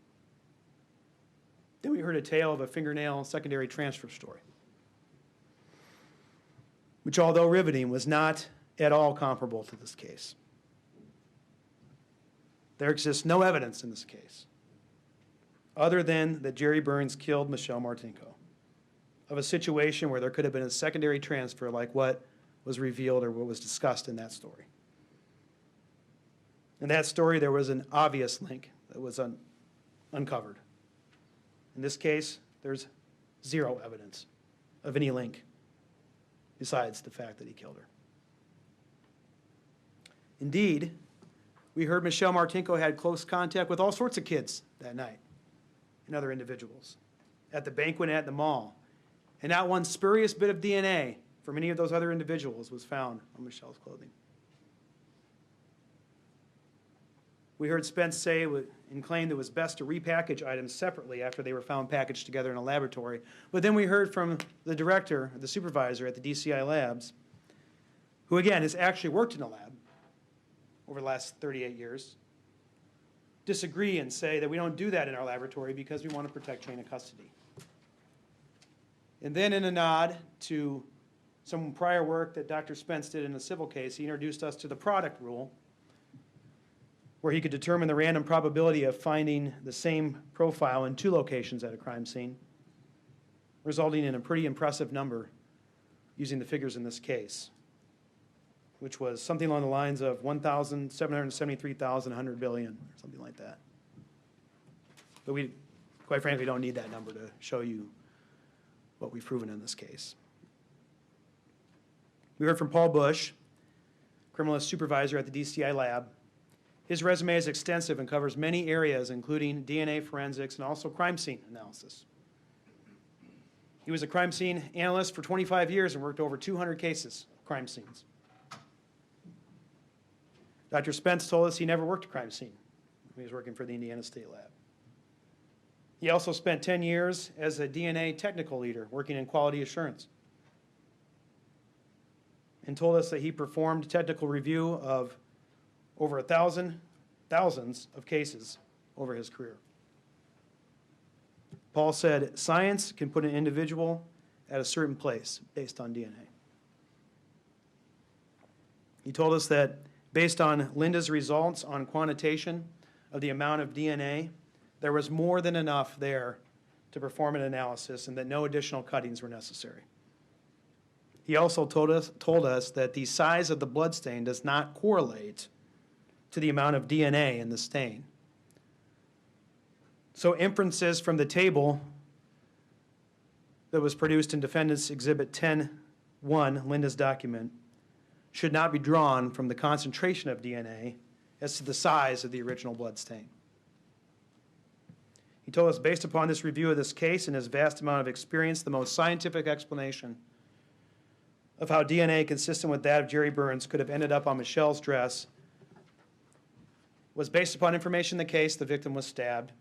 Then we heard a tale of a fingernail secondary transfer story, which, although riveting, was not at all comparable to this case. There exists no evidence in this case other than that Jerry Burns killed Michelle Martinko, of a situation where there could have been a secondary transfer like what was revealed or what was discussed in that story. In that story, there was an obvious link that was uncovered. In this case, there's zero evidence of any link besides the fact that he killed her. Indeed, we heard Michelle Martinko had close contact with all sorts of kids that night and other individuals at the banquet and at the mall. And not one spurious bit of DNA from any of those other individuals was found on Michelle's clothing. We heard Spence say and claim that it was best to repackage items separately after they were found packaged together in a laboratory. But then we heard from the director, the supervisor at the DCI labs, who again has actually worked in a lab over the last 38 years, disagree and say that we don't do that in our laboratory because we want to protect chain of custody. And then in a nod to some prior work that Dr. Spence did in a civil case, he introduced us to the product rule, where he could determine the random probability of finding the same profile in 2 locations at a crime scene, resulting in a pretty impressive number using the figures in this case, which was something along the lines of 1,773,100 billion, or something like that. But we, quite frankly, don't need that number to show you what we've proven in this case. We heard from Paul Bush, criminalist supervisor at the DCI lab. His resume is extensive and covers many areas, including DNA forensics and also crime scene analysis. He was a crime scene analyst for 25 years and worked over 200 cases of crime scenes. Dr. Spence told us he never worked a crime scene when he was working for the Indiana State Lab. He also spent 10 years as a DNA technical leader working in quality assurance, and told us that he performed technical review of over thousands of cases over his career. Paul said, science can put an individual at a certain place based on DNA. He told us that based on Linda's results on quantitation of the amount of DNA, there was more than enough there to perform an analysis and that no additional cuttings were necessary. He also told us that the size of the blood stain does not correlate to the amount of DNA in the stain. So inferences from the table that was produced in Defendant's Exhibit 10-1, Linda's document, should not be drawn from the concentration of DNA as to the size of the original blood stain. He told us, based upon this review of this case and his vast amount of experience, the most scientific explanation of how DNA consistent with that of Jerry Burns could have ended up on Michelle's dress was based upon information in the case. The victim was stabbed.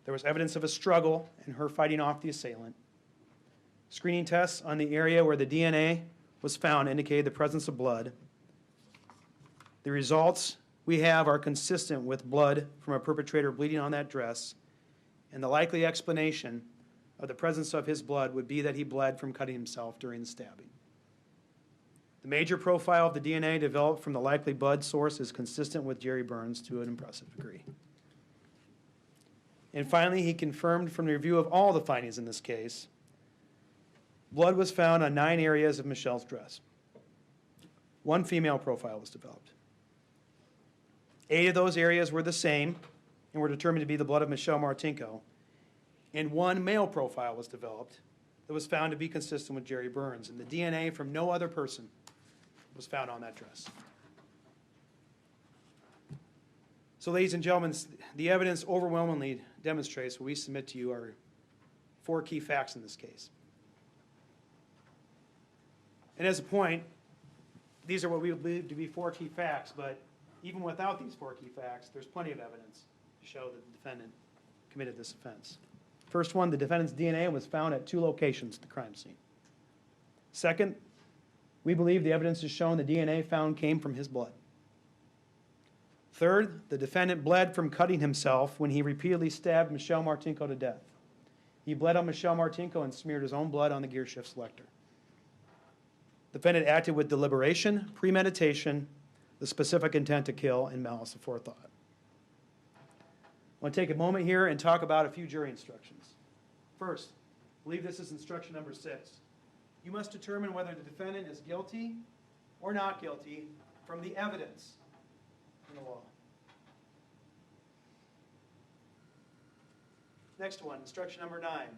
There was evidence of a struggle and her fighting off the assailant. Screening tests on the area where the DNA was found indicated the presence of blood. The results we have are consistent with blood from a perpetrator bleeding on that dress, and the likely explanation of the presence of his blood would be that he bled from cutting himself during the stabbing. The major profile of the DNA developed from the likely blood source is consistent with Jerry Burns to an impressive degree. And finally, he confirmed from the review of all the findings in this case, blood was found on 9 areas of Michelle's dress. 1 female profile was developed. 8 of those areas were the same and were determined to be the blood of Michelle Martinko. And 1 male profile was developed that was found to be consistent with Jerry Burns. And the DNA from no other person was found on that dress. So, ladies and gentlemen, the evidence overwhelmingly demonstrates what we submit to you are 4 key facts in this case. And as a point, these are what we believe to be 4 key facts, but even without these 4 key facts, there's plenty of evidence to show that the defendant committed this offense. First one, the defendant's DNA was found at 2 locations at the crime scene. Second, we believe the evidence has shown the DNA found came from his blood. Third, the defendant bled from cutting himself when he repeatedly stabbed Michelle Martinko to death. He bled on Michelle Martinko and smeared his own blood on the Gearshift Selector. The defendant acted with deliberation, premeditation, the specific intent to kill, and malice aforethought. I want to take a moment here and talk about a few jury instructions. First, I believe this is instruction number 6. You must determine whether the defendant is guilty or not guilty from the evidence in the law. Next one, instruction number 9.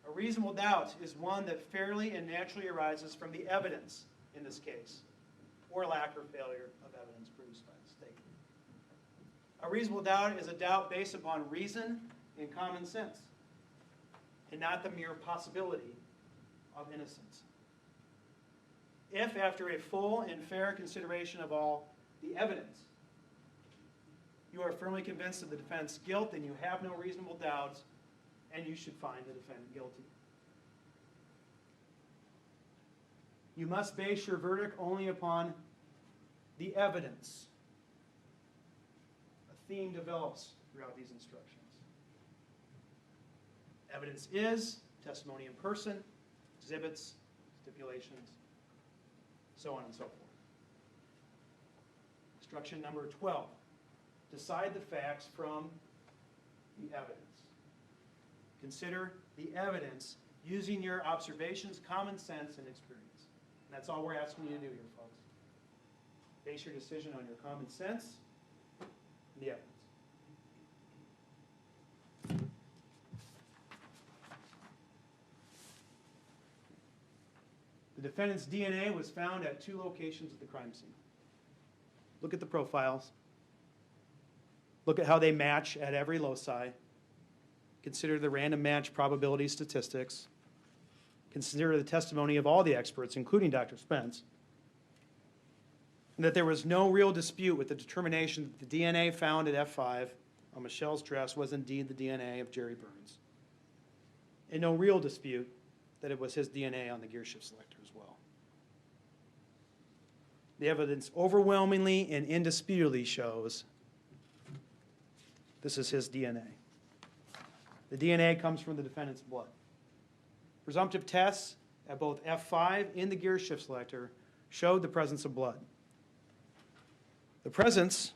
A reasonable doubt is one that fairly and naturally arises from the evidence in this case, or lack or failure of evidence produced by the state. A reasonable doubt is a doubt based upon reason and common sense, and not the mere possibility of innocence. If, after a full and fair consideration of all the evidence, you are firmly convinced of the defendant's guilt, then you have no reasonable doubts, and you should find the defendant guilty. You must base your verdict only upon the evidence. A theme develops throughout these instructions. Evidence is testimony in person, exhibits, stipulations, so on and so forth. Instruction number 12. Decide the facts from the evidence. Consider the evidence using your observations, common sense, and experience. And that's all we're asking you to do here, folks. Base your decision on your common sense and the evidence. The defendant's DNA was found at 2 locations at the crime scene. Look at the profiles. Look at how they match at every loci. Consider the random match probability statistics. Consider the testimony of all the experts, including Dr. Spence, and that there was no real dispute with the determination that the DNA found at F5 on Michelle's dress was indeed the DNA of Jerry Burns. And no real dispute that it was his DNA on the Gearshift selector as well. The evidence overwhelmingly and indisputably shows this is his DNA. The DNA comes from the defendant's blood. Presumptive tests at both F5 and the Gearshift selector showed the presence of blood. The presence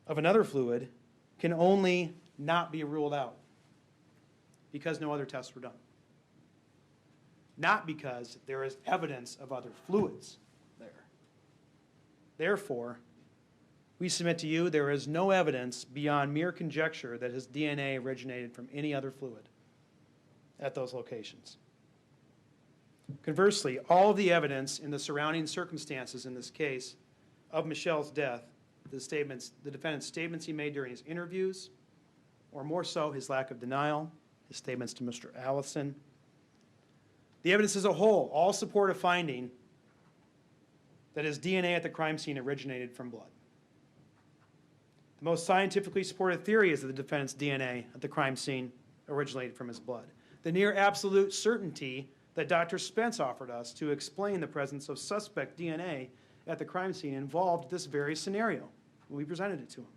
of another fluid can only not be ruled out because no other tests were done. Not because there is evidence of other fluids there. Therefore, we submit to you there is no evidence beyond mere conjecture that his DNA originated from any other fluid at those locations. Conversely, all of the evidence in the surrounding circumstances in this case of Michelle's death, the defendant's statements he made during his interviews, or more so, his lack of denial, his statements to Mr. Allison, the evidence as a whole all support a finding that his DNA at the crime scene originated from blood. The most scientifically supported theory is that the defendant's DNA at the crime scene originated from his blood. The near absolute certainty that Dr. Spence offered us to explain the presence of suspect DNA at the crime scene involved this very scenario. We presented it to him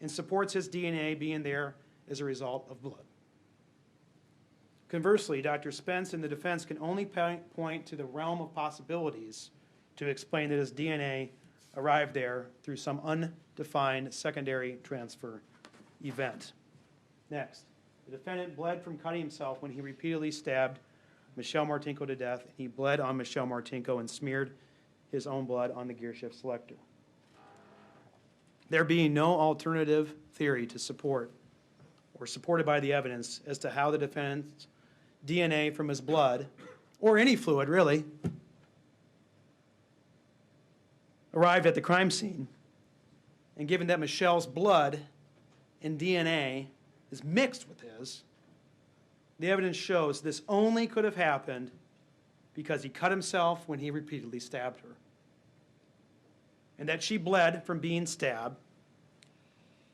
and supports his DNA being there as a result of blood. Conversely, Dr. Spence and the defense can only point to the realm of possibilities to explain that his DNA arrived there through some undefined secondary transfer event. Next, the defendant bled from cutting himself when he repeatedly stabbed Michelle Martinko to death. He bled on Michelle Martinko and smeared his own blood on the Gearshift selector. There being no alternative theory to support or supported by the evidence as to how the defendant's DNA from his blood, or any fluid really, arrived at the crime scene, and given that Michelle's blood and DNA is mixed with his, the evidence shows this only could have happened because he cut himself when he repeatedly stabbed her, and that she bled from being stabbed,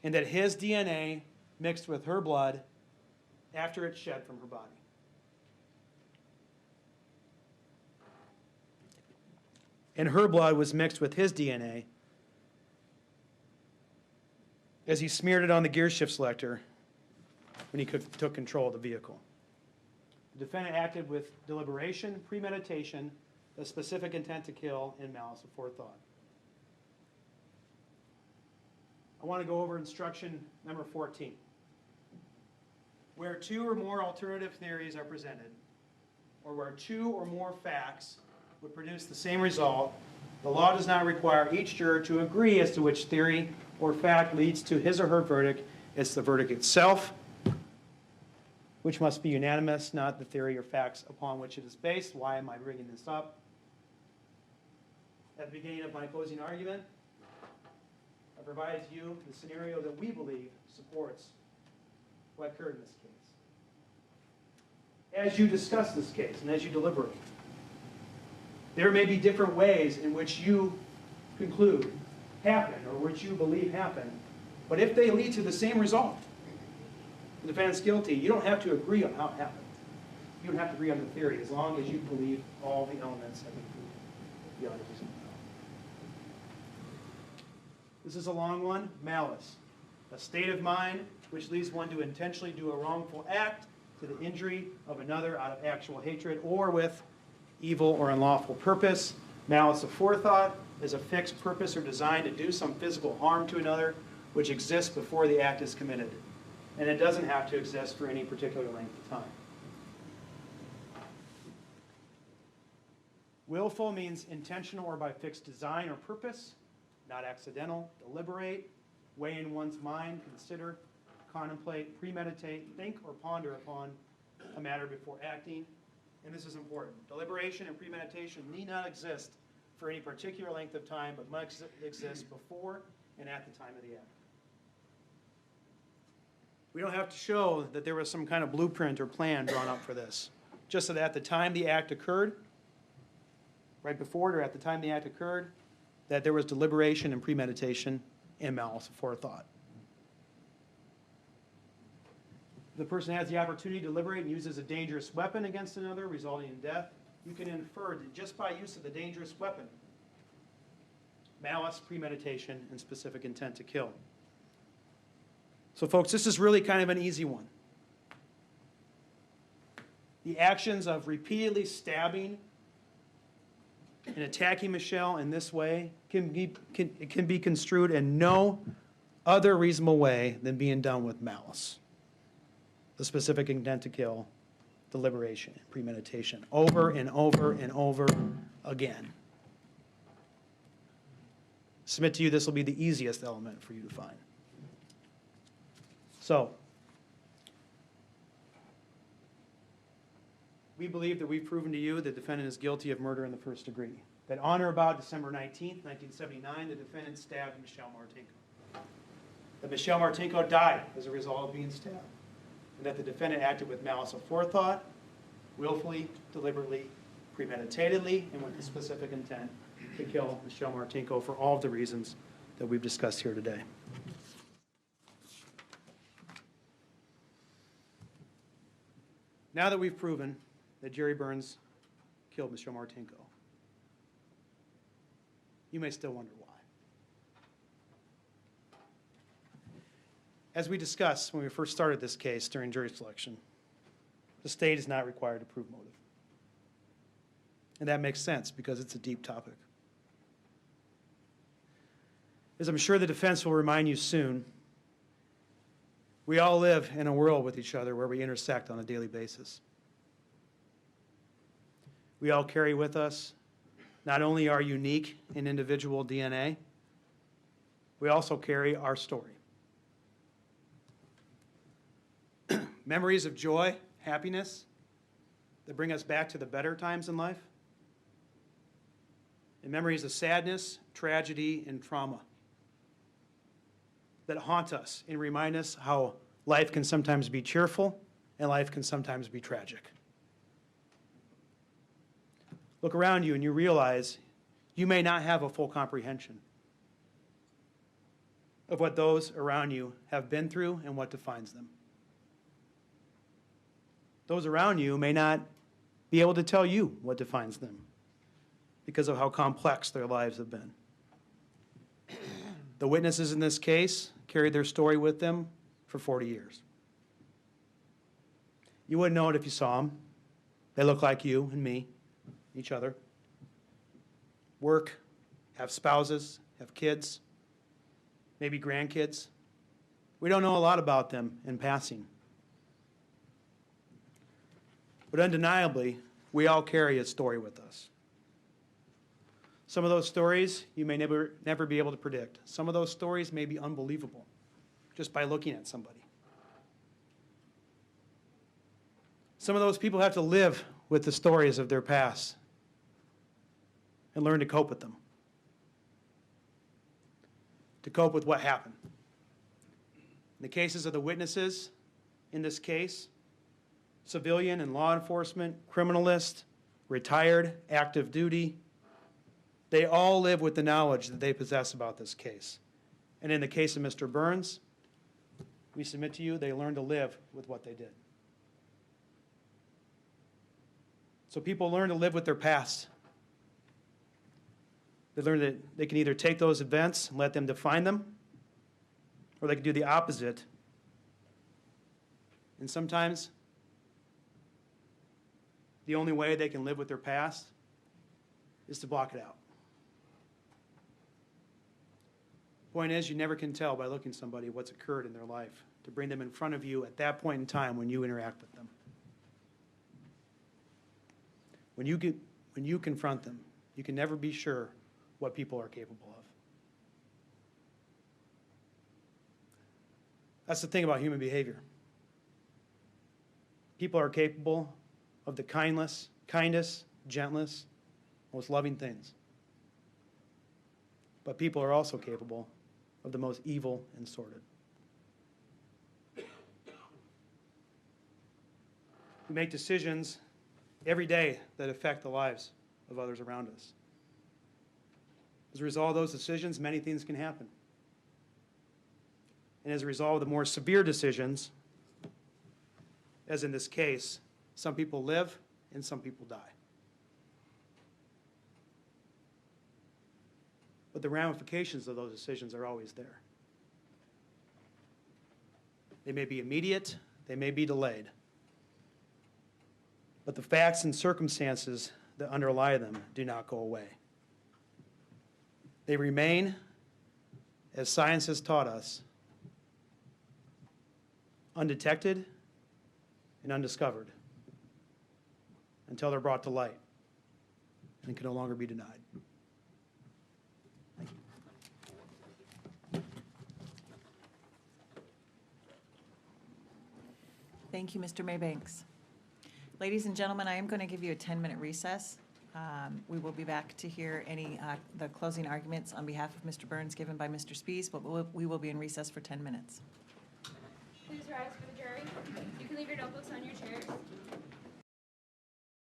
and that his DNA mixed with her blood after it shed from her body. And her blood was mixed with his DNA as he smeared it on the Gearshift selector when he took control of the vehicle. The defendant acted with deliberation, premeditation, a specific intent to kill, and malice aforethought. I want to go over instruction number 14. Where 2 or more alternative theories are presented, or where 2 or more facts would produce the same result, the law does not require each juror to agree as to which theory or fact leads to his or her verdict. It's the verdict itself, which must be unanimous, not the theory or facts upon which it is based. Why am I bringing this up? At the beginning of my closing argument, I provided to you the scenario that we believe supports what occurred in this case. As you discuss this case and as you deliberate, there may be different ways in which you conclude happened or which you believe happened But if they lead to the same result, the defendant's guilty, you don't have to agree on how it happened. You don't have to agree on the theory, as long as you believe all the elements have been proven beyond a reasonable doubt. This is a long one. Malice, a state of mind which leads one to intentionally do a wrongful act to the injury of another out of actual hatred or with evil or unlawful purpose. Malice aforethought is a fixed purpose or design to do some physical harm to another which exists before the act is committed. And it doesn't have to exist for any particular length of time. Willful means intentional or by fixed design or purpose, not accidental. Deliberate, weigh in one's mind, consider, contemplate, premeditate, think or ponder upon a matter before acting. And this is important. Deliberation and premeditation need not exist for any particular length of time, but must exist before and at the time of the act. We don't have to show that there was some kind of blueprint or plan drawn up for this. Just that at the time the act occurred, right before it or at the time the act occurred, that there was deliberation and premeditation and malice aforethought. The person has the opportunity to deliberate and uses a dangerous weapon against another, resulting in death. You can infer that just by use of the dangerous weapon, malice, premeditation, and specific intent to kill. So folks, this is really kind of an easy one. The actions of repeatedly stabbing and attacking Michelle in this way can be construed in no other reasonable way than being done with malice. The specific intent to kill, deliberation, and premeditation, over and over and over again. Submit to you this will be the easiest element for you to find. So, we believe that we've proven to you that the defendant is guilty of murder in the first degree. That on or about December 19th, 1979, the defendant stabbed Michelle Martinko. That Michelle Martinko died as a result of being stabbed. And that the defendant acted with malice aforethought, willfully, deliberately, premeditatedly, and with the specific intent to kill Michelle Martinko for all of the reasons that we've discussed here today. Now that we've proven that Jerry Burns killed Michelle Martinko, you may still wonder why. As we discussed when we first started this case during jury selection, the state is not required to prove motive. And that makes sense because it's a deep topic. As I'm sure the defense will remind you soon, we all live in a world with each other where we intersect on a daily basis. We all carry with us not only our unique and individual DNA, we also carry our story. Memories of joy, happiness that bring us back to the better times in life, and memories of sadness, tragedy, and trauma that haunt us and remind us how life can sometimes be cheerful and life can sometimes be tragic. Look around you and you realize you may not have a full comprehension of what those around you have been through and what defines them. Those around you may not be able to tell you what defines them because of how complex their lives have been. The witnesses in this case carried their story with them for 40 years. You wouldn't know it if you saw them. They look like you and me, each other. Work, have spouses, have kids, maybe grandkids. We don't know a lot about them in passing. But undeniably, we all carry a story with us. Some of those stories you may never be able to predict. Some of those stories may be unbelievable just by looking at somebody. Some of those people have to live with the stories of their past and learn to cope with them, to cope with what happened. In the cases of the witnesses in this case, civilian and law enforcement, criminalist, retired, active duty, they all live with the knowledge that they possess about this case. And in the case of Mr. Burns, we submit to you, they learned to live with what they did. So people learn to live with their past. They learn that they can either take those events and let them define them, or they can do the opposite. And sometimes the only way they can live with their past is to block it out. Point is, you never can tell by looking at somebody what's occurred in their life to bring them in front of you at that point in time when you interact with them. When you confront them, you can never be sure what people are capable of. That's the thing about human behavior. People are capable of the kindest, gentlest, most loving things. But people are also capable of the most evil and sordid. We make decisions every day that affect the lives of others around us. As a result of those decisions, many things can happen. And as a result of the more severe decisions, as in this case, some people live and some people die. But the ramifications of those decisions are always there. They may be immediate, they may be delayed. But the facts and circumstances that underlie them do not go away. They remain, as science has taught us, undetected and undiscovered until they're brought to light and can no longer be denied. Thank you. Thank you, Mr. Maybanks. Ladies and gentlemen, I am going to give you a 10-minute recess. We will be back to hear the closing arguments on behalf of Mr. Burns given by Mr. Spies, but we will be in recess for 10 minutes. Please rise for the jury. You can leave your notebooks on your chairs.